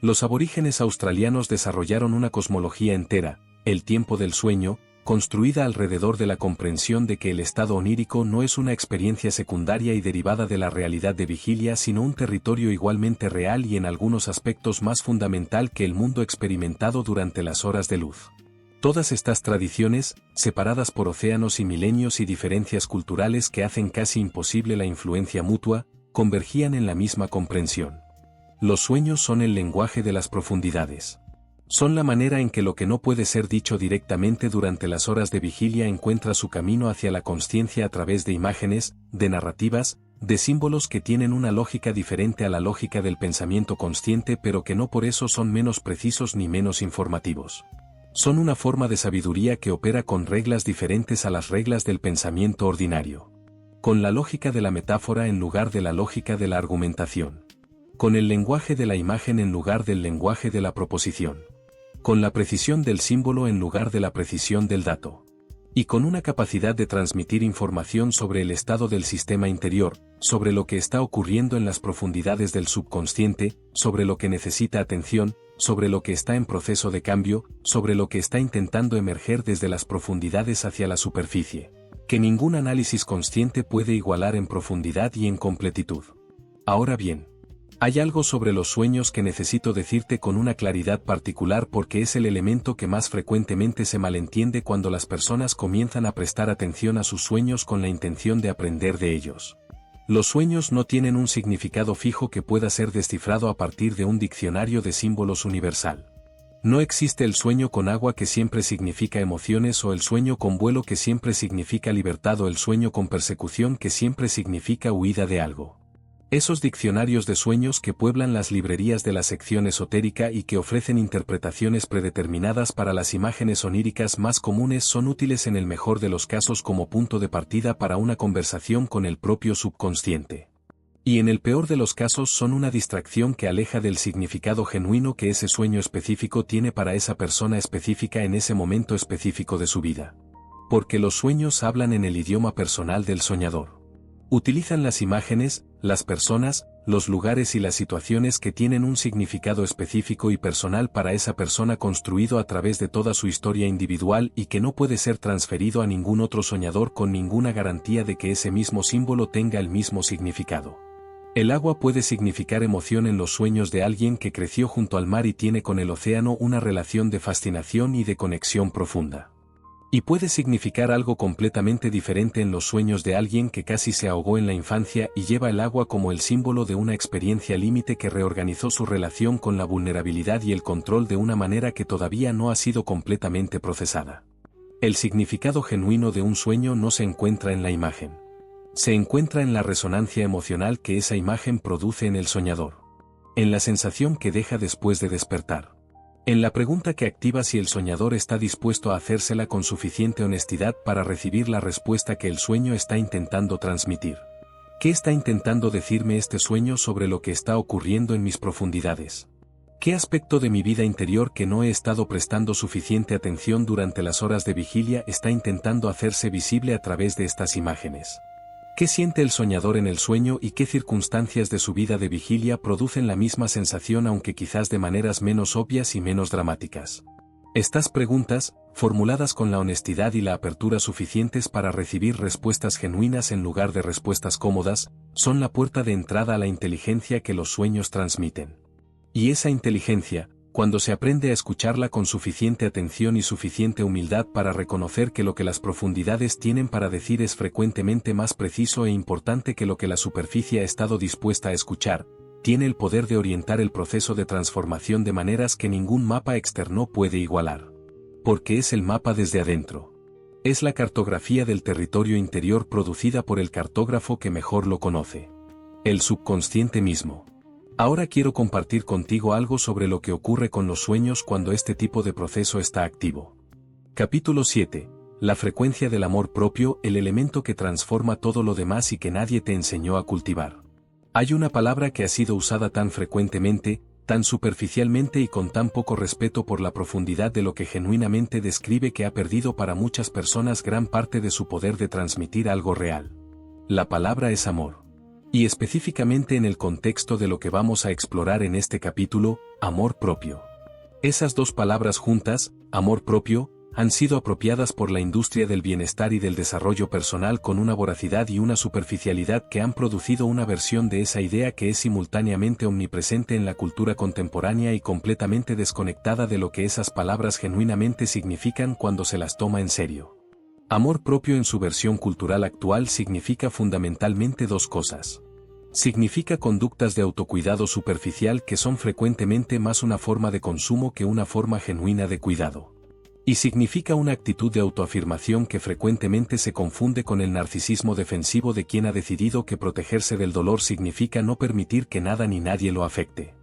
Los aborígenes australianos desarrollaron una cosmología entera, el tiempo del sueño, construida alrededor de la comprensión de que el estado onírico no es una experiencia secundaria y derivada de la realidad de vigilia sino un territorio igualmente real y en algunos aspectos más fundamental que el mundo experimentado durante las horas de luz. Todas estas tradiciones, separadas por océanos y milenios y diferencias culturales que hacen casi imposible la influencia mutua, convergían en la misma comprensión. Los sueños son el lenguaje de las profundidades. Son la manera en que lo que no puede ser dicho directamente durante las horas de vigilia encuentra su camino hacia la consciencia a través de imágenes, de narrativas, de símbolos que tienen una lógica diferente a la lógica del pensamiento consciente pero que no por eso son menos precisos ni menos informativos. Son una forma de sabiduría que opera con reglas diferentes a las reglas del pensamiento ordinario. Con la lógica de la metáfora en lugar de la lógica de la argumentación. Con el lenguaje de la imagen en lugar del lenguaje de la proposición. Con la precisión del símbolo en lugar de la precisión del dato. Y con una capacidad de transmitir información sobre el estado del sistema interior, sobre lo que está ocurriendo en las profundidades del subconsciente, sobre lo que necesita atención, sobre lo que está en proceso de cambio, sobre lo que está intentando emerger desde las profundidades hacia la superficie, que ningún análisis consciente puede igualar en profundidad y en completitud. Ahora bien, hay algo sobre los sueños que necesito decirte con una claridad particular porque es el elemento que más frecuentemente se malentiende cuando las personas comienzan a prestar atención a sus sueños con la intención de aprender de ellos. Los sueños no tienen un significado fijo que pueda ser descifrado a partir de un diccionario de símbolos universal. No existe el sueño con agua que siempre significa emociones o el sueño con vuelo que siempre significa libertad o el sueño con persecución que siempre significa huida de algo. Esos diccionarios de sueños que pueblan las librerías de la sección esotérica y que ofrecen interpretaciones predeterminadas para las imágenes oníricas más comunes son útiles en el mejor de los casos como punto de partida para una conversación con el propio subconsciente. Y en el peor de los casos son una distracción que aleja del significado genuino que ese sueño específico tiene para esa persona específica en ese momento específico de su vida. Porque los sueños hablan en el idioma personal del soñador. Utilizan las imágenes, las personas, los lugares y las situaciones que tienen un significado específico y personal para esa persona construido a través de toda su historia individual y que no puede ser transferido a ningún otro soñador con ninguna garantía de que ese mismo símbolo tenga el mismo significado. El agua puede significar emoción en los sueños de alguien que creció junto al mar y tiene con el océano una relación de fascinación y de conexión profunda. Y puede significar algo completamente diferente en los sueños de alguien que casi se ahogó en la infancia y lleva el agua como el símbolo de una experiencia límite que reorganizó su relación con la vulnerabilidad y el control de una manera que todavía no ha sido completamente procesada. El significado genuino de un sueño no se encuentra en la imagen. Se encuentra en la resonancia emocional que esa imagen produce en el soñador. En la sensación que deja después de despertar. En la pregunta que activa si el soñador está dispuesto a hacérsela con suficiente honestidad para recibir la respuesta que el sueño está intentando transmitir. ¿Qué está intentando decirme este sueño sobre lo que está ocurriendo en mis profundidades? ¿Qué aspecto de mi vida interior que no he estado prestando suficiente atención durante las horas de vigilia está intentando hacerse visible a través de estas imágenes? ¿Qué siente el soñador en el sueño y qué circunstancias de su vida de vigilia producen la misma sensación aunque quizás de maneras menos obvias y menos dramáticas? Estas preguntas, formuladas con la honestidad y la apertura suficientes para recibir respuestas genuinas en lugar de respuestas cómodas, son la puerta de entrada a la inteligencia que los sueños transmiten. Y esa inteligencia, cuando se aprende a escucharla con suficiente atención y suficiente humildad para reconocer que lo que las profundidades tienen para decir es frecuentemente más preciso e importante que lo que la superficie ha estado dispuesta a escuchar, tiene el poder de orientar el proceso de transformación de maneras que ningún mapa externo puede igualar. Porque es el mapa desde adentro. Es la cartografía del territorio interior producida por el cartógrafo que mejor lo conoce. El subconsciente mismo. Ahora quiero compartir contigo algo sobre lo que ocurre con los sueños cuando este tipo de proceso está activo. Capítulo 7. La frecuencia del amor propio, el elemento que transforma todo lo demás y que nadie te enseñó a cultivar. Hay una palabra que ha sido usada tan frecuentemente, tan superficialmente y con tan poco respeto por la profundidad de lo que genuinamente describe que ha perdido para muchas personas gran parte de su poder de transmitir algo real. La palabra es amor. Y específicamente en el contexto de lo que vamos a explorar en este capítulo, amor propio. Esas dos palabras juntas, amor propio, han sido apropiadas por la industria del bienestar y del desarrollo personal con una voracidad y una superficialidad que han producido una versión de esa idea que es simultáneamente omnipresente en la cultura contemporánea y completamente desconectada de lo que esas palabras genuinamente significan cuando se las toma en serio. Amor propio en su versión cultural actual significa fundamentalmente dos cosas. Significa conductas de autocuidado superficial que son frecuentemente más una forma de consumo que una forma genuina de cuidado. Y significa una actitud de autoafirmación que frecuentemente se confunde con el narcisismo defensivo de quien ha decidido que protegerse del dolor significa no permitir que nada ni nadie lo afecte.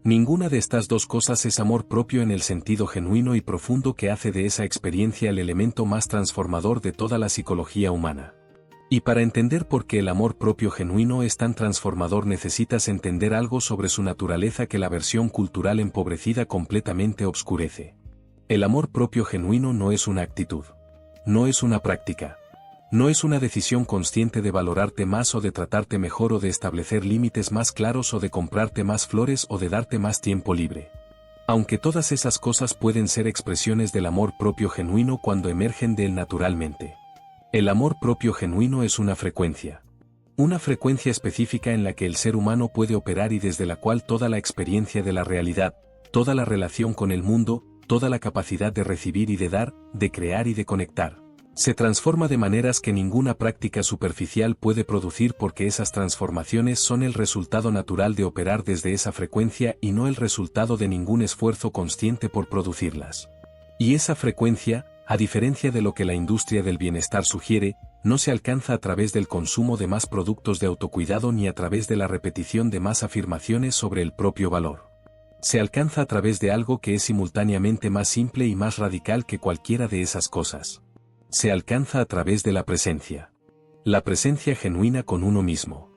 Ninguna de estas dos cosas es amor propio en el sentido genuino y profundo que hace de esa experiencia el elemento más transformador de toda la psicología humana. Y para entender por qué el amor propio genuino es tan transformador necesitas entender algo sobre su naturaleza que la versión cultural empobrecida completamente obscurece. El amor propio genuino no es una actitud. No es una práctica. No es una decisión consciente de valorarte más o de tratarte mejor o de establecer límites más claros o de comprarte más flores o de darte más tiempo libre. Aunque todas esas cosas pueden ser expresiones del amor propio genuino cuando emergen de él naturalmente. El amor propio genuino es una frecuencia. Una frecuencia específica en la que el ser humano puede operar y desde la cual toda la experiencia de la realidad, toda la relación con el mundo, toda la capacidad de recibir y de dar, de crear y de conectar, se transforma de maneras que ninguna práctica superficial puede producir porque esas transformaciones son el resultado natural de operar desde esa frecuencia y no el resultado de ningún esfuerzo consciente por producirlas. Y esa frecuencia, a diferencia de lo que la industria del bienestar sugiere, No se alcanza a través del consumo de más productos de autocuidado ni a través de la repetición de más afirmaciones sobre el propio valor. Se alcanza a través de algo que es simultáneamente más simple y más radical que cualquiera de esas cosas. Se alcanza a través de la presencia. La presencia genuina con uno mismo.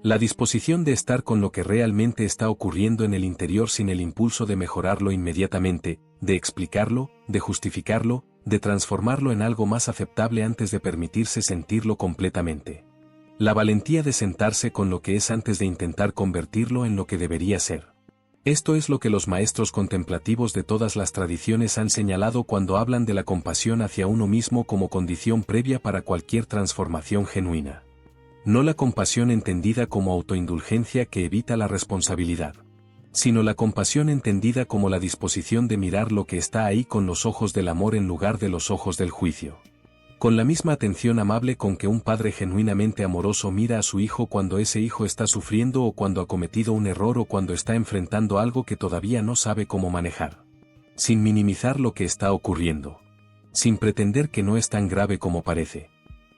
La disposición de estar con lo que realmente está ocurriendo en el interior sin el impulso de mejorarlo inmediatamente, de explicarlo, de justificarlo, de transformarlo en algo más aceptable antes de permitirse sentirlo completamente. La valentía de sentarse con lo que es antes de intentar convertirlo en lo que debería ser. Esto es lo que los maestros contemplativos de todas las tradiciones han señalado cuando hablan de la compasión hacia uno mismo como condición previa para cualquier transformación genuina. No la compasión entendida como autoindulgencia que evita la responsabilidad, sino la compasión entendida como la disposición de mirar lo que está ahí con los ojos del amor en lugar de los ojos del juicio. Con la misma atención amable con que un padre genuinamente amoroso mira a su hijo cuando ese hijo está sufriendo o cuando ha cometido un error o cuando está enfrentando algo que todavía no sabe cómo manejar. Sin minimizar lo que está ocurriendo. Sin pretender que no es tan grave como parece.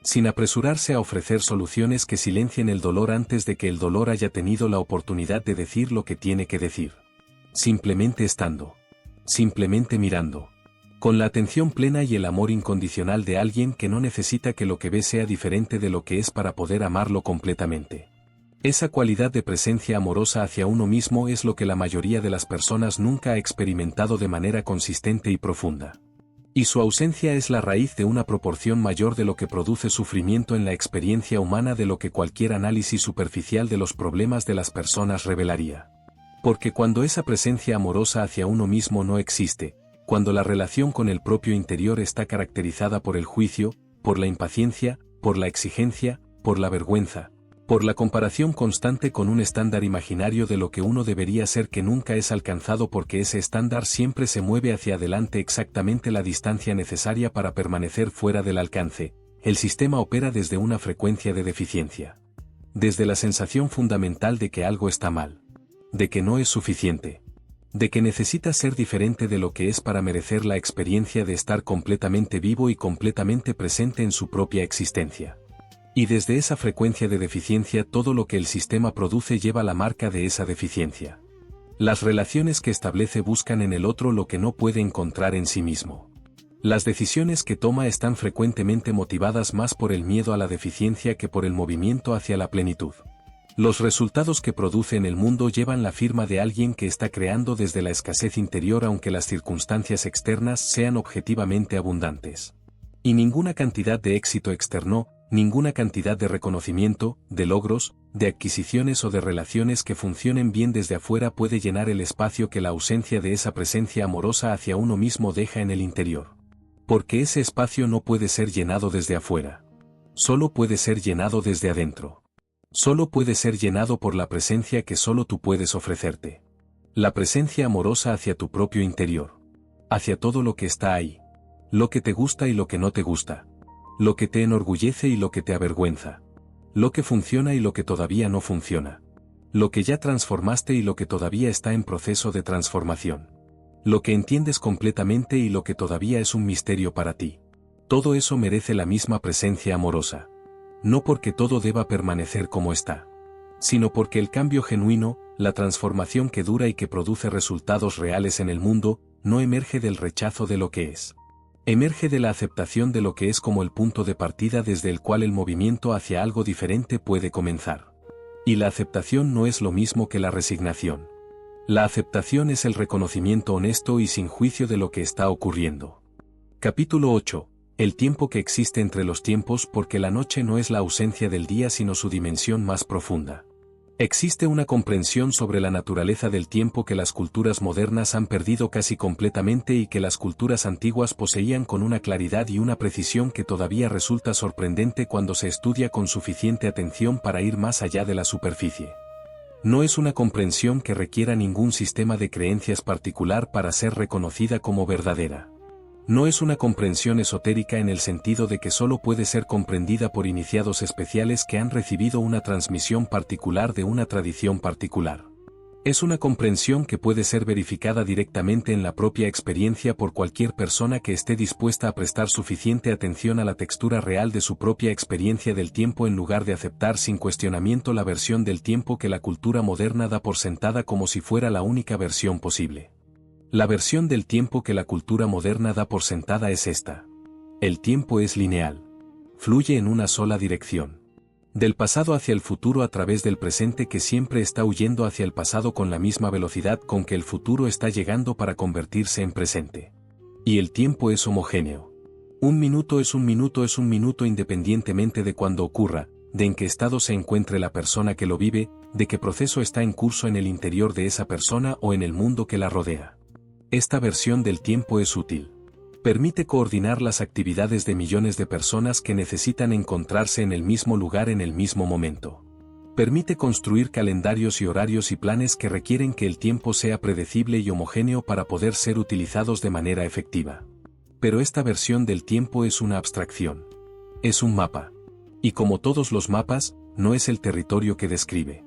Sin apresurarse a ofrecer soluciones que silencien el dolor antes de que el dolor haya tenido la oportunidad de decir lo que tiene que decir. Simplemente estando. Simplemente mirando. Con la atención plena y el amor incondicional de alguien que no necesita que lo que ve sea diferente de lo que es para poder amarlo completamente. Esa cualidad de presencia amorosa hacia uno mismo es lo que la mayoría de las personas nunca ha experimentado de manera consistente y profunda. Y su ausencia es la raíz de una proporción mayor de lo que produce sufrimiento en la experiencia humana de lo que cualquier análisis superficial de los problemas de las personas revelaría. Porque cuando esa presencia amorosa hacia uno mismo no existe, cuando la relación con el propio interior está caracterizada por el juicio, por la impaciencia, por la exigencia, por la vergüenza, por la comparación constante con un estándar imaginario de lo que uno debería ser que nunca es alcanzado porque ese estándar siempre se mueve hacia adelante exactamente la distancia necesaria para permanecer fuera del alcance, el sistema opera desde una frecuencia de deficiencia. Desde la sensación fundamental de que algo está mal. De que no es suficiente. De que necesita ser diferente de lo que es para merecer la experiencia de estar completamente vivo y completamente presente en su propia existencia. Y desde esa frecuencia de deficiencia todo lo que el sistema produce lleva la marca de esa deficiencia. Las relaciones que establece buscan en el otro lo que no puede encontrar en sí mismo. Las decisiones que toma están frecuentemente motivadas más por el miedo a la deficiencia que por el movimiento hacia la plenitud. Los resultados que produce en el mundo llevan la firma de alguien que está creando desde la escasez interior aunque las circunstancias externas sean objetivamente abundantes. Y ninguna cantidad de éxito externo, ninguna cantidad de reconocimiento, de logros, de adquisiciones o de relaciones que funcionen bien desde afuera puede llenar el espacio que la ausencia de esa presencia amorosa hacia uno mismo deja en el interior. Porque ese espacio no puede ser llenado desde afuera. Solo puede ser llenado desde adentro. Solo puede ser llenado por la presencia que solo tú puedes ofrecerte. La presencia amorosa hacia tu propio interior. Hacia todo lo que está ahí. Lo que te gusta y lo que no te gusta. Lo que te enorgullece y lo que te avergüenza. Lo que funciona y lo que todavía no funciona. Lo que ya transformaste y lo que todavía está en proceso de transformación. Lo que entiendes completamente y lo que todavía es un misterio para ti. Todo eso merece la misma presencia amorosa. No porque todo deba permanecer como está, sino porque el cambio genuino, la transformación que dura y que produce resultados reales en el mundo, no emerge del rechazo de lo que es. Emerge de la aceptación de lo que es como el punto de partida desde el cual el movimiento hacia algo diferente puede comenzar. Y la aceptación no es lo mismo que la resignación. La aceptación es el reconocimiento honesto y sin juicio de lo que está ocurriendo. Capítulo 8. El tiempo que existe entre los tiempos porque la noche no es la ausencia del día sino su dimensión más profunda. Existe una comprensión sobre la naturaleza del tiempo que las culturas modernas han perdido casi completamente y que las culturas antiguas poseían con una claridad y una precisión que todavía resulta sorprendente cuando se estudia con suficiente atención para ir más allá de la superficie. No es una comprensión que requiera ningún sistema de creencias particular para ser reconocida como verdadera. No es una comprensión esotérica en el sentido de que solo puede ser comprendida por iniciados especiales que han recibido una transmisión particular de una tradición particular. Es una comprensión que puede ser verificada directamente en la propia experiencia por cualquier persona que esté dispuesta a prestar suficiente atención a la textura real de su propia experiencia del tiempo en lugar de aceptar sin cuestionamiento la versión del tiempo que la cultura moderna da por sentada como si fuera la única versión posible. La versión del tiempo que la cultura moderna da por sentada es esta. El tiempo es lineal. Fluye en una sola dirección. Del pasado hacia el futuro a través del presente que siempre está huyendo hacia el pasado con la misma velocidad con que el futuro está llegando para convertirse en presente. Y el tiempo es homogéneo. Un minuto es un minuto es un minuto independientemente de cuándo ocurra, de en qué estado se encuentre la persona que lo vive, de qué proceso está en curso en el interior de esa persona o en el mundo que la rodea. Esta versión del tiempo es útil. Permite coordinar las actividades de millones de personas que necesitan encontrarse en el mismo lugar en el mismo momento. Permite construir calendarios y horarios y planes que requieren que el tiempo sea predecible y homogéneo para poder ser utilizados de manera efectiva. Pero esta versión del tiempo es una abstracción. Es un mapa. Y como todos los mapas, no es el territorio que describe.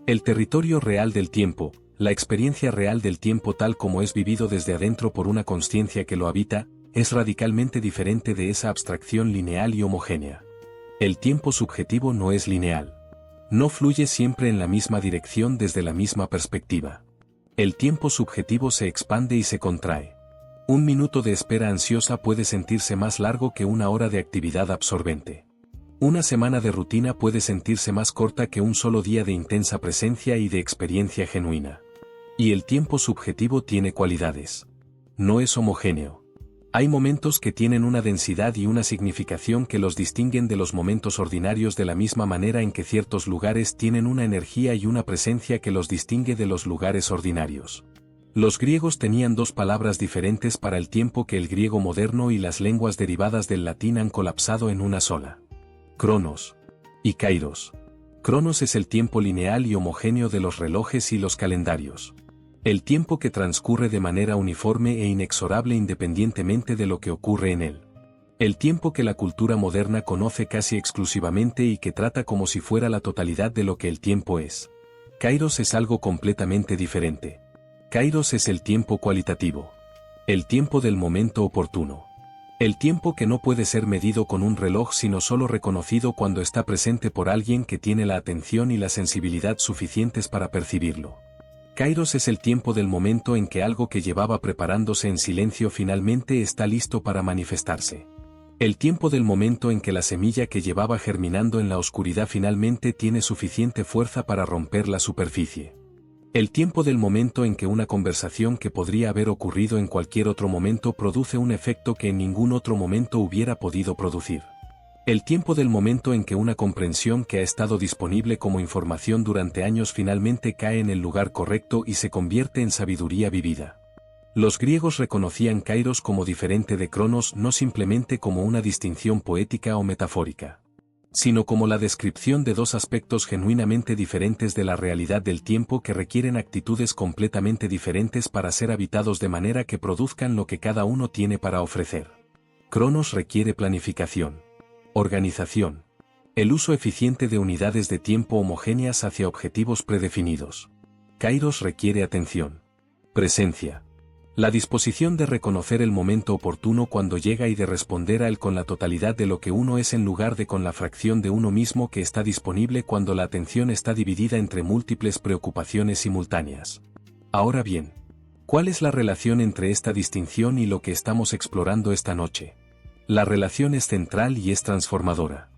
El territorio real del tiempo, la experiencia real del tiempo tal como es vivido desde adentro por una consciencia que lo habita, es radicalmente diferente de esa abstracción lineal y homogénea. El tiempo subjetivo no es lineal. No fluye siempre en la misma dirección desde la misma perspectiva. El tiempo subjetivo se expande y se contrae. Un minuto de espera ansiosa puede sentirse más largo que una hora de actividad absorbente. Una semana de rutina puede sentirse más corta que un solo día de intensa presencia y de experiencia genuina. Y el tiempo subjetivo tiene cualidades. No es homogéneo. Hay momentos que tienen una densidad y una significación que los distinguen de los momentos ordinarios de la misma manera en que ciertos lugares tienen una energía y una presencia que los distingue de los lugares ordinarios. Los griegos tenían dos palabras diferentes para el tiempo que el griego moderno y las lenguas derivadas del latín han colapsado en una sola. Cronos y Kairos. Cronos es el tiempo lineal y homogéneo de los relojes y los calendarios. El tiempo que transcurre de manera uniforme e inexorable independientemente de lo que ocurre en él. El tiempo que la cultura moderna conoce casi exclusivamente y que trata como si fuera la totalidad de lo que el tiempo es. Kairos es algo completamente diferente. Kairos es el tiempo cualitativo. El tiempo del momento oportuno. El tiempo que no puede ser medido con un reloj sino solo reconocido cuando está presente por alguien que tiene la atención y la sensibilidad suficientes para percibirlo. Kairos es el tiempo del momento en que algo que llevaba preparándose en silencio finalmente está listo para manifestarse. El tiempo del momento en que la semilla que llevaba germinando en la oscuridad finalmente tiene suficiente fuerza para romper la superficie. El tiempo del momento en que una conversación que podría haber ocurrido en cualquier otro momento produce un efecto que en ningún otro momento hubiera podido producir. El tiempo del momento en que una comprensión que ha estado disponible como información durante años finalmente cae en el lugar correcto y se convierte en sabiduría vivida. Los griegos reconocían Kairos como diferente de Cronos no simplemente como una distinción poética o metafórica, sino como la descripción de dos aspectos genuinamente diferentes de la realidad del tiempo que requieren actitudes completamente diferentes para ser habitados de manera que produzcan lo que cada uno tiene para ofrecer. Cronos requiere planificación. Organización. El uso eficiente de unidades de tiempo homogéneas hacia objetivos predefinidos. Kairos requiere atención. Presencia. La disposición de reconocer el momento oportuno cuando llega y de responder a él con la totalidad de lo que uno es en lugar de con la fracción de uno mismo que está disponible cuando la atención está dividida entre múltiples preocupaciones simultáneas. Ahora bien, ¿cuál es la relación entre esta distinción y lo que estamos explorando esta noche? La relación es central y es transformadora.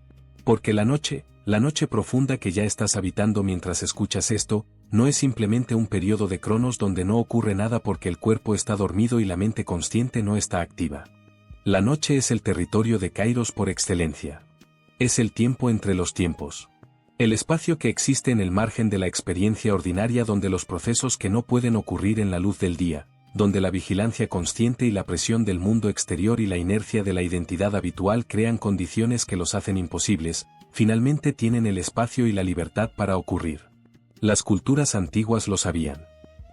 Porque la noche profunda que ya estás habitando mientras escuchas esto, no es simplemente un periodo de Cronos donde no ocurre nada porque el cuerpo está dormido y la mente consciente no está activa. La noche es el territorio de Kairos por excelencia. Es el tiempo entre los tiempos. El espacio que existe en el margen de la experiencia ordinaria donde los procesos que no pueden ocurrir en la luz del día, donde la vigilancia consciente y la presión del mundo exterior y la inercia de la identidad habitual crean condiciones que los hacen imposibles, finalmente tienen el espacio y la libertad para ocurrir. Las culturas antiguas lo sabían.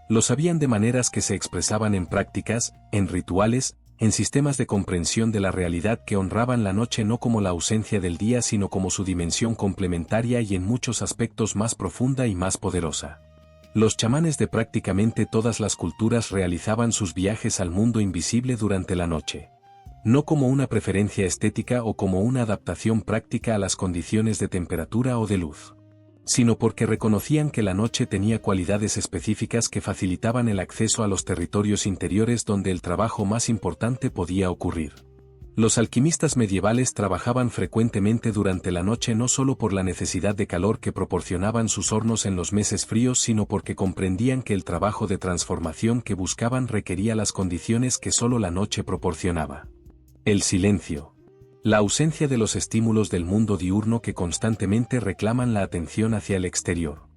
Lo sabían de maneras que se expresaban en prácticas, en rituales, en sistemas de comprensión de la realidad que honraban la noche no como la ausencia del día sino como su dimensión complementaria y en muchos aspectos más profunda y más poderosa. Los chamanes de prácticamente todas las culturas realizaban sus viajes al mundo invisible durante la noche. No como una preferencia estética o como una adaptación práctica a las condiciones de temperatura o de luz, sino porque reconocían que la noche tenía cualidades específicas que facilitaban el acceso a los territorios interiores donde el trabajo más importante podía ocurrir. Los alquimistas medievales trabajaban frecuentemente durante la noche no solo por la necesidad de calor que proporcionaban sus hornos en los meses fríos, sino porque comprendían que el trabajo de transformación que buscaban requería las condiciones que solo la noche proporcionaba. El silencio. La ausencia de los estímulos del mundo diurno que constantemente reclaman la atención hacia el exterior.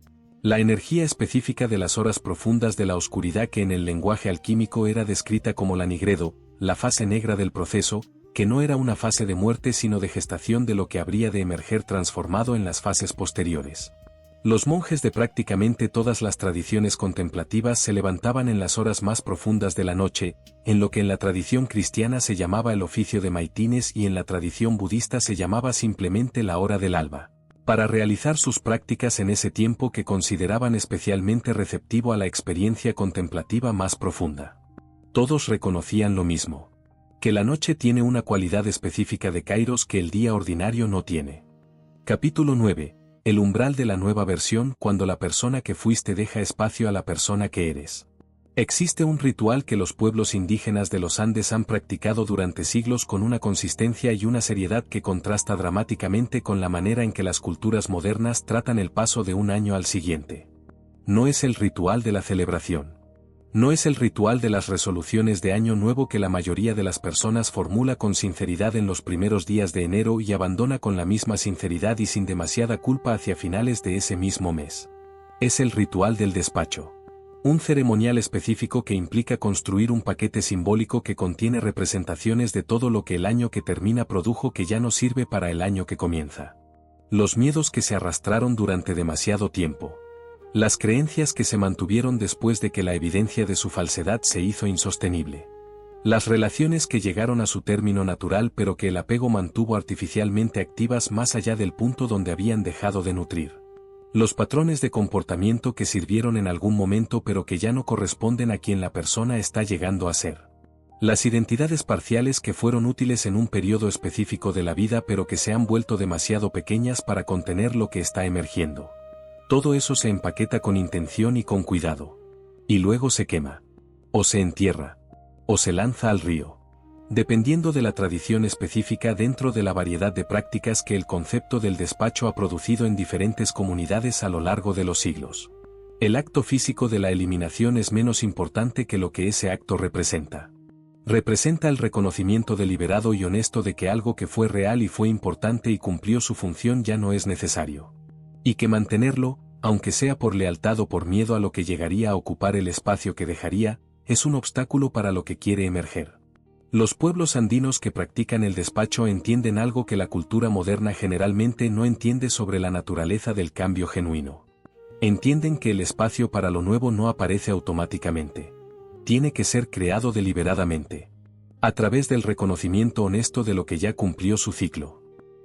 La energía específica de las horas profundas de la oscuridad que en el lenguaje alquímico era descrita como la nigredo, la fase negra del proceso, que no era una fase de muerte sino de gestación de lo que habría de emerger transformado en las fases posteriores. Los monjes de prácticamente todas las tradiciones contemplativas se levantaban en las horas más profundas de la noche, en lo que en la tradición cristiana se llamaba el oficio de maitines y en la tradición budista se llamaba simplemente la hora del alba, para realizar sus prácticas en ese tiempo que consideraban especialmente receptivo a la experiencia contemplativa más profunda. Todos reconocían lo mismo: que la noche tiene una cualidad específica de kairos que el día ordinario no tiene. Capítulo 9. El umbral de la nueva versión, cuando la persona que fuiste deja espacio a la persona que eres. Existe un ritual que los pueblos indígenas de los Andes han practicado durante siglos con una consistencia y una seriedad que contrasta dramáticamente con la manera en que las culturas modernas tratan el paso de un año al siguiente. No es el ritual de la celebración. No es el ritual de las resoluciones de Año Nuevo que la mayoría de las personas formula con sinceridad en los primeros días de enero y abandona con la misma sinceridad y sin demasiada culpa hacia finales de ese mismo mes. Es el ritual del despacho. Un ceremonial específico que implica construir un paquete simbólico que contiene representaciones de todo lo que el año que termina produjo que ya no sirve para el año que comienza. Los miedos que se arrastraron durante demasiado tiempo. Las creencias que se mantuvieron después de que la evidencia de su falsedad se hizo insostenible. Las relaciones que llegaron a su término natural pero que el apego mantuvo artificialmente activas más allá del punto donde habían dejado de nutrir. Los patrones de comportamiento que sirvieron en algún momento pero que ya no corresponden a quien la persona está llegando a ser. Las identidades parciales que fueron útiles en un periodo específico de la vida pero que se han vuelto demasiado pequeñas para contener lo que está emergiendo. Todo eso se empaqueta con intención y con cuidado. Y luego se quema. O se entierra. O se lanza al río. Dependiendo de la tradición específica dentro de la variedad de prácticas que el concepto del despacho ha producido en diferentes comunidades a lo largo de los siglos. El acto físico de la eliminación es menos importante que lo que ese acto representa. Representa el reconocimiento deliberado y honesto de que algo que fue real y fue importante y cumplió su función ya no es necesario. Y que mantenerlo, aunque sea por lealtad o por miedo a lo que llegaría a ocupar el espacio que dejaría, es un obstáculo para lo que quiere emerger. Los pueblos andinos que practican el despacho entienden algo que la cultura moderna generalmente no entiende sobre la naturaleza del cambio genuino. Entienden que el espacio para lo nuevo no aparece automáticamente. Tiene que ser creado deliberadamente. A través del reconocimiento honesto de lo que ya cumplió su ciclo.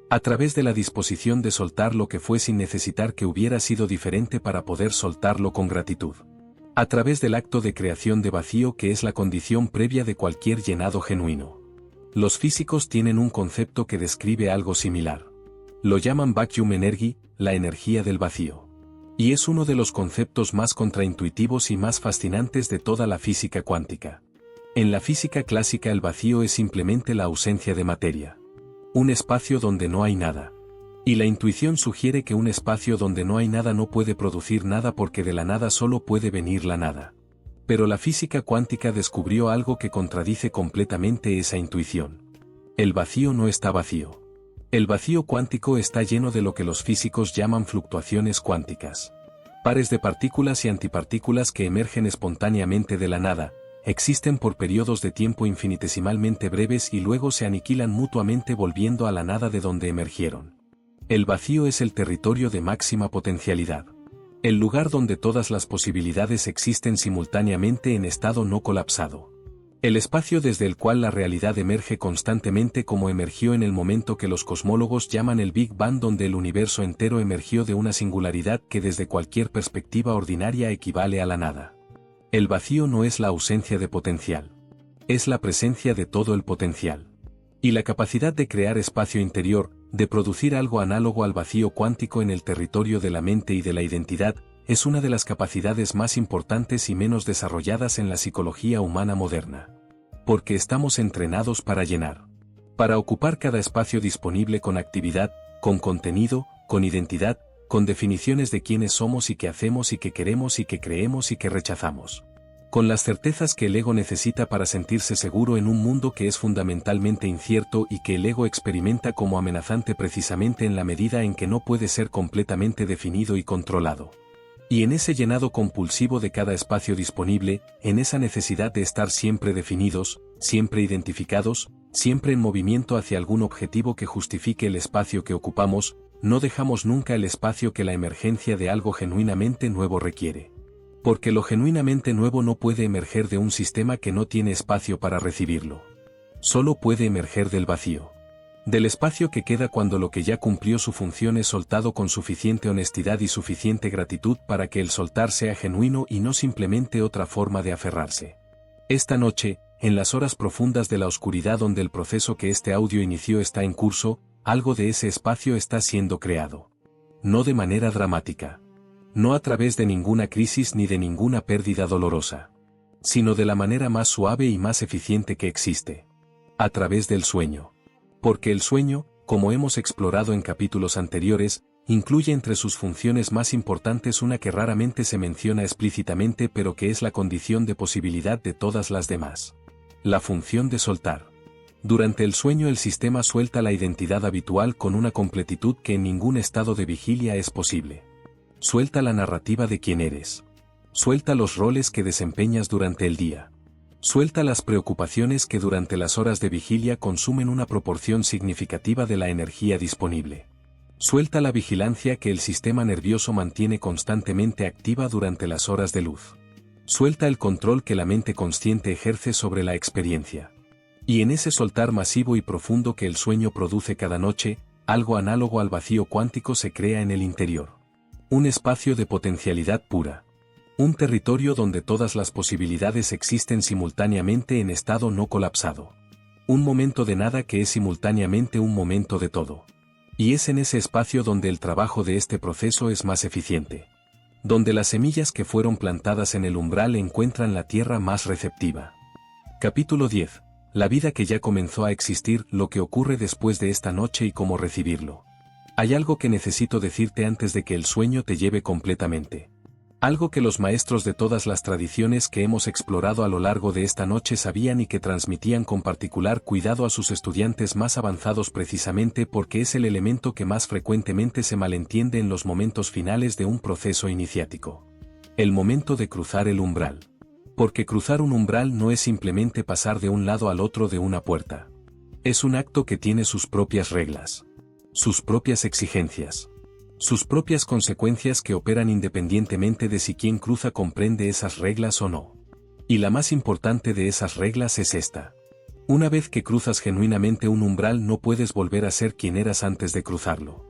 A través de la disposición de soltar lo que fue sin necesitar que hubiera sido diferente para poder soltarlo con gratitud. A través del acto de creación de vacío que es la condición previa de cualquier llenado genuino. Los físicos tienen un concepto que describe algo similar. Lo llaman vacuum energy, la energía del vacío. Y es uno de los conceptos más contraintuitivos y más fascinantes de toda la física cuántica. En la física clásica el vacío es simplemente la ausencia de materia. Un espacio donde no hay nada. Y la intuición sugiere que un espacio donde no hay nada no puede producir nada porque de la nada solo puede venir la nada. Pero la física cuántica descubrió algo que contradice completamente esa intuición. El vacío no está vacío. El vacío cuántico está lleno de lo que los físicos llaman fluctuaciones cuánticas. Pares de partículas y antipartículas que emergen espontáneamente de la nada. Existen por periodos de tiempo infinitesimalmente breves y luego se aniquilan mutuamente volviendo a la nada de donde emergieron. El vacío es el territorio de máxima potencialidad. El lugar donde todas las posibilidades existen simultáneamente en estado no colapsado. El espacio desde el cual la realidad emerge constantemente como emergió en el momento que los cosmólogos llaman el Big Bang, donde el universo entero emergió de una singularidad que desde cualquier perspectiva ordinaria equivale a la nada. El vacío no es la ausencia de potencial. Es la presencia de todo el potencial. Y la capacidad de crear espacio interior, de producir algo análogo al vacío cuántico en el territorio de la mente y de la identidad, es una de las capacidades más importantes y menos desarrolladas en la psicología humana moderna. Porque estamos entrenados para llenar. Para ocupar cada espacio disponible con actividad, con contenido, con identidad, con definiciones de quiénes somos y qué hacemos y qué queremos y qué creemos y qué rechazamos. Con las certezas que el ego necesita para sentirse seguro en un mundo que es fundamentalmente incierto y que el ego experimenta como amenazante precisamente en la medida en que no puede ser completamente definido y controlado. Y en ese llenado compulsivo de cada espacio disponible, en esa necesidad de estar siempre definidos, siempre identificados, siempre en movimiento hacia algún objetivo que justifique el espacio que ocupamos, no dejamos nunca el espacio que la emergencia de algo genuinamente nuevo requiere. Porque lo genuinamente nuevo no puede emerger de un sistema que no tiene espacio para recibirlo. Solo puede emerger del vacío. Del espacio que queda cuando lo que ya cumplió su función es soltado con suficiente honestidad y suficiente gratitud para que el soltar sea genuino y no simplemente otra forma de aferrarse. Esta noche, en las horas profundas de la oscuridad donde el proceso que este audio inició está en curso, algo de ese espacio está siendo creado. No de manera dramática. No a través de ninguna crisis ni de ninguna pérdida dolorosa. Sino de la manera más suave y más eficiente que existe. A través del sueño. Porque el sueño, como hemos explorado en capítulos anteriores, incluye entre sus funciones más importantes una que raramente se menciona explícitamente pero que es la condición de posibilidad de todas las demás. La función de soltar. Durante el sueño el sistema suelta la identidad habitual con una completitud que en ningún estado de vigilia es posible. Suelta la narrativa de quién eres. Suelta los roles que desempeñas durante el día. Suelta las preocupaciones que durante las horas de vigilia consumen una proporción significativa de la energía disponible. Suelta la vigilancia que el sistema nervioso mantiene constantemente activa durante las horas de luz. Suelta el control que la mente consciente ejerce sobre la experiencia. Y en ese soltar masivo y profundo que el sueño produce cada noche, algo análogo al vacío cuántico se crea en el interior. Un espacio de potencialidad pura. Un territorio donde todas las posibilidades existen simultáneamente en estado no colapsado. Un momento de nada que es simultáneamente un momento de todo. Y es en ese espacio donde el trabajo de este proceso es más eficiente. Donde las semillas que fueron plantadas en el umbral encuentran la tierra más receptiva. Capítulo 10. La vida que ya comenzó a existir, lo que ocurre después de esta noche y cómo recibirlo. Hay algo que necesito decirte antes de que el sueño te lleve completamente. Algo que los maestros de todas las tradiciones que hemos explorado a lo largo de esta noche sabían y que transmitían con particular cuidado a sus estudiantes más avanzados precisamente porque es el elemento que más frecuentemente se malentiende en los momentos finales de un proceso iniciático. El momento de cruzar el umbral. Porque cruzar un umbral no es simplemente pasar de un lado al otro de una puerta. Es un acto que tiene sus propias reglas. Sus propias exigencias. Sus propias consecuencias que operan independientemente de si quien cruza comprende esas reglas o no. Y la más importante de esas reglas es esta. Una vez que cruzas genuinamente un umbral no puedes volver a ser quien eras antes de cruzarlo.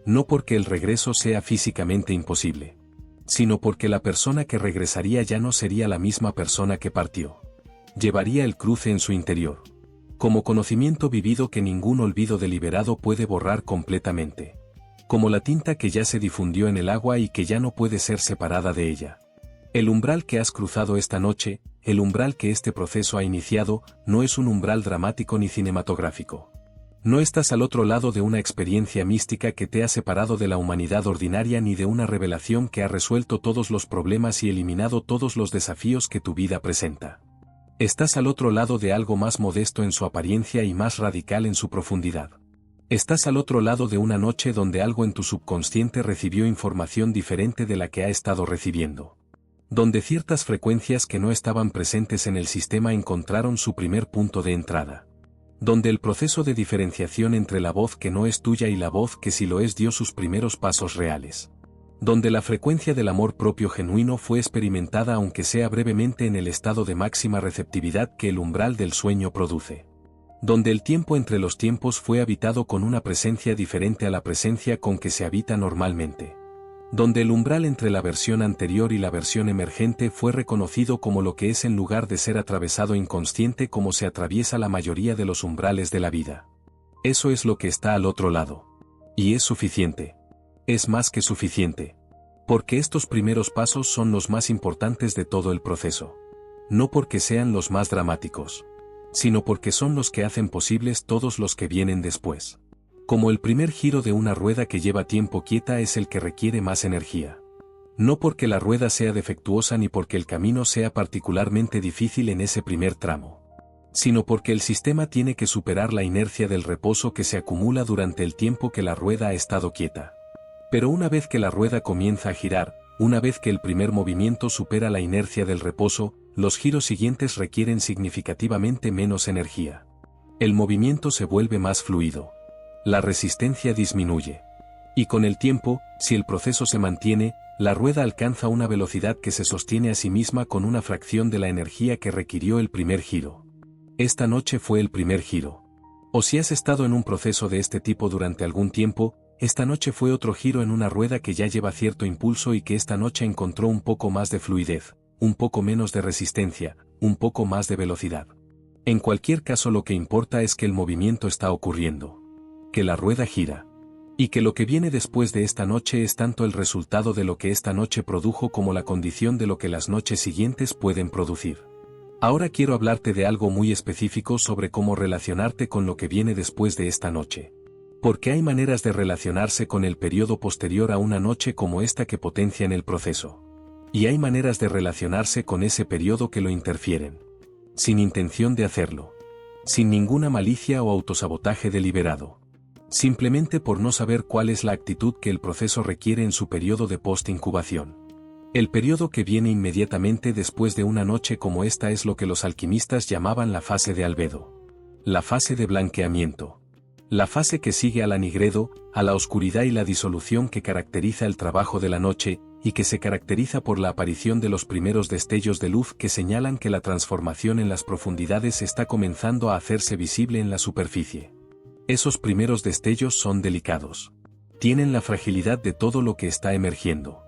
No porque el regreso sea físicamente imposible, sino porque la persona que regresaría ya no sería la misma persona que partió. Llevaría el cruce en su interior. Como conocimiento vivido que ningún olvido deliberado puede borrar completamente. Como la tinta que ya se difundió en el agua y que ya no puede ser separada de ella. El umbral que has cruzado esta noche, el umbral que este proceso ha iniciado, no es un umbral dramático ni cinematográfico. No estás al otro lado de una experiencia mística que te ha separado de la humanidad ordinaria ni de una revelación que ha resuelto todos los problemas y eliminado todos los desafíos que tu vida presenta. Estás al otro lado de algo más modesto en su apariencia y más radical en su profundidad. Estás al otro lado de una noche donde algo en tu subconsciente recibió información diferente de la que ha estado recibiendo. Donde ciertas frecuencias que no estaban presentes en el sistema encontraron su primer punto de entrada. Donde el proceso de diferenciación entre la voz que no es tuya y la voz que sí lo es dio sus primeros pasos reales. donde la frecuencia del amor propio genuino fue experimentada aunque sea brevemente en el estado de máxima receptividad que el umbral del sueño produce. Donde el tiempo entre los tiempos fue habitado con una presencia diferente a la presencia con que se habita normalmente. Donde el umbral entre la versión anterior y la versión emergente fue reconocido como lo que es en lugar de ser atravesado inconsciente como se atraviesa la mayoría de los umbrales de la vida. Eso es lo que está al otro lado. Y es suficiente. Es más que suficiente. Porque estos primeros pasos son los más importantes de todo el proceso. No porque sean los más dramáticos, sino porque son los que hacen posibles todos los que vienen después. Como el primer giro de una rueda que lleva tiempo quieta es el que requiere más energía. No porque la rueda sea defectuosa ni porque el camino sea particularmente difícil en ese primer tramo, sino porque el sistema tiene que superar la inercia del reposo que se acumula durante el tiempo que la rueda ha estado quieta. Pero una vez que la rueda comienza a girar, una vez que el primer movimiento supera la inercia del reposo, los giros siguientes requieren significativamente menos energía. El movimiento se vuelve más fluido. La resistencia disminuye. Y con el tiempo, si el proceso se mantiene, la rueda alcanza una velocidad que se sostiene a sí misma con una fracción de la energía que requirió el primer giro. Esta noche fue el primer giro. O si has estado en un proceso de este tipo durante algún tiempo, esta noche fue otro giro en una rueda que ya lleva cierto impulso y que esta noche encontró un poco más de fluidez, un poco menos de resistencia, un poco más de velocidad. En cualquier caso, lo que importa es que el movimiento está ocurriendo. Que la rueda gira. Y que lo que viene después de esta noche es tanto el resultado de lo que esta noche produjo como la condición de lo que las noches siguientes pueden producir. Ahora quiero hablarte de algo muy específico sobre cómo relacionarte con lo que viene después de esta noche. Porque hay maneras de relacionarse con el periodo posterior a una noche como esta que potencian el proceso. Y hay maneras de relacionarse con ese periodo que lo interfieren. Sin intención de hacerlo. Sin ninguna malicia o autosabotaje deliberado. Simplemente por no saber cuál es la actitud que el proceso requiere en su periodo de post-incubación. El periodo que viene inmediatamente después de una noche como esta es lo que los alquimistas llamaban la fase de albedo. La fase de blanqueamiento. La fase que sigue al anigredo, a la oscuridad y la disolución que caracteriza el trabajo de la noche, y que se caracteriza por la aparición de los primeros destellos de luz que señalan que la transformación en las profundidades está comenzando a hacerse visible en la superficie. Esos primeros destellos son delicados. Tienen la fragilidad de todo lo que está emergiendo.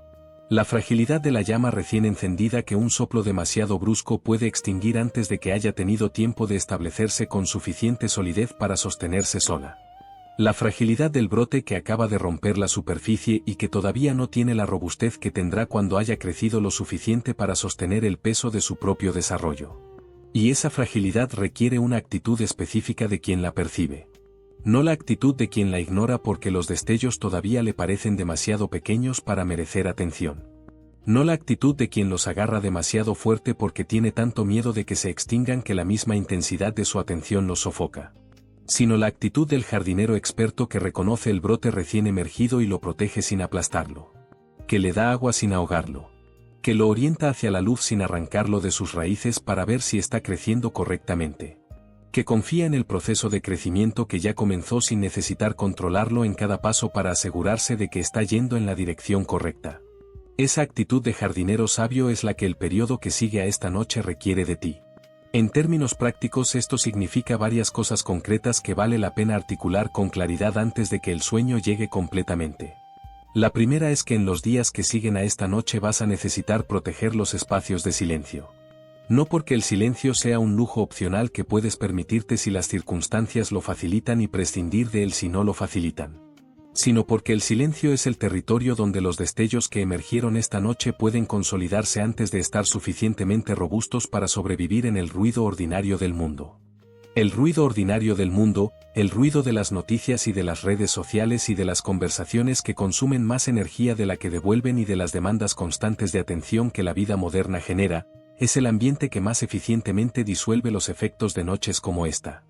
La fragilidad de la llama recién encendida que un soplo demasiado brusco puede extinguir antes de que haya tenido tiempo de establecerse con suficiente solidez para sostenerse sola. La fragilidad del brote que acaba de romper la superficie y que todavía no tiene la robustez que tendrá cuando haya crecido lo suficiente para sostener el peso de su propio desarrollo. Y esa fragilidad requiere una actitud específica de quien la percibe. No la actitud de quien la ignora porque los destellos todavía le parecen demasiado pequeños para merecer atención. No la actitud de quien los agarra demasiado fuerte porque tiene tanto miedo de que se extingan que la misma intensidad de su atención los sofoca. Sino la actitud del jardinero experto que reconoce el brote recién emergido y lo protege sin aplastarlo. Que le da agua sin ahogarlo. Que lo orienta hacia la luz sin arrancarlo de sus raíces para ver si está creciendo correctamente. Que confía en el proceso de crecimiento que ya comenzó sin necesitar controlarlo en cada paso para asegurarse de que está yendo en la dirección correcta. Esa actitud de jardinero sabio es la que el periodo que sigue a esta noche requiere de ti. En términos prácticos esto significa varias cosas concretas que vale la pena articular con claridad antes de que el sueño llegue completamente. La primera es que en los días que siguen a esta noche vas a necesitar proteger los espacios de silencio. No porque el silencio sea un lujo opcional que puedes permitirte si las circunstancias lo facilitan y prescindir de él si no lo facilitan. Sino porque el silencio es el territorio donde los destellos que emergieron esta noche pueden consolidarse antes de estar suficientemente robustos para sobrevivir en el ruido ordinario del mundo. El ruido ordinario del mundo, el ruido de las noticias y de las redes sociales y de las conversaciones que consumen más energía de la que devuelven y de las demandas constantes de atención que la vida moderna genera, es el ambiente que más eficientemente disuelve los efectos de noches como esta.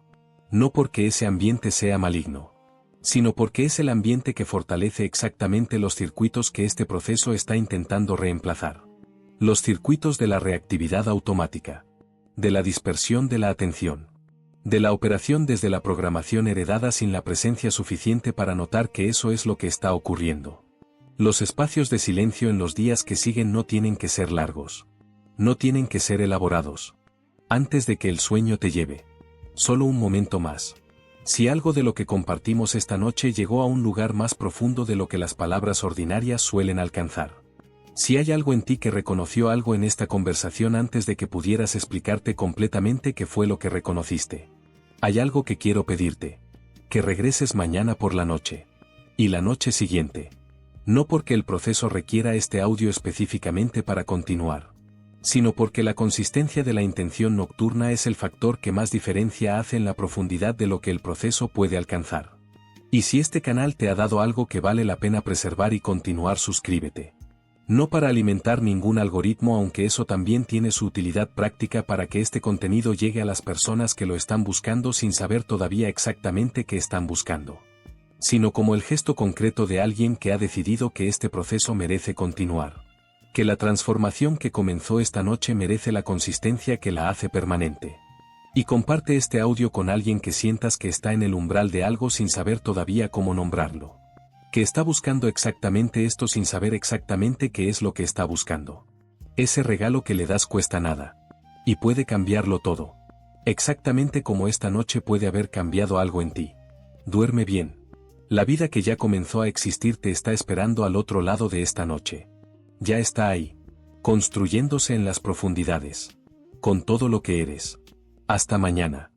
No porque ese ambiente sea maligno, sino porque es el ambiente que fortalece exactamente los circuitos que este proceso está intentando reemplazar. Los circuitos de la reactividad automática, de la dispersión de la atención, de la operación desde la programación heredada sin la presencia suficiente para notar que eso es lo que está ocurriendo. Los espacios de silencio en los días que siguen no tienen que ser largos. No tienen que ser elaborados. Antes de que el sueño te lleve. Solo un momento más. Si algo de lo que compartimos esta noche llegó a un lugar más profundo de lo que las palabras ordinarias suelen alcanzar. Si hay algo en ti que reconoció algo en esta conversación antes de que pudieras explicarte completamente qué fue lo que reconociste. Hay algo que quiero pedirte. Que regreses mañana por la noche. Y la noche siguiente. No porque el proceso requiera este audio específicamente para continuar, sino porque la consistencia de la intención nocturna es el factor que más diferencia hace en la profundidad de lo que el proceso puede alcanzar. Y si este canal te ha dado algo que vale la pena preservar y continuar, suscríbete. No para alimentar ningún algoritmo, aunque eso también tiene su utilidad práctica para que este contenido llegue a las personas que lo están buscando sin saber todavía exactamente qué están buscando, sino como el gesto concreto de alguien que ha decidido que este proceso merece continuar. Que la transformación que comenzó esta noche merece la consistencia que la hace permanente. Y comparte este audio con alguien que sientas que está en el umbral de algo sin saber todavía cómo nombrarlo. Que está buscando exactamente esto sin saber exactamente qué es lo que está buscando. Ese regalo que le das cuesta nada. Y puede cambiarlo todo. Exactamente como esta noche puede haber cambiado algo en ti. Duerme bien. La vida que ya comenzó a existir te está esperando al otro lado de esta noche. Ya está ahí. Construyéndose en las profundidades. Con todo lo que eres. Hasta mañana.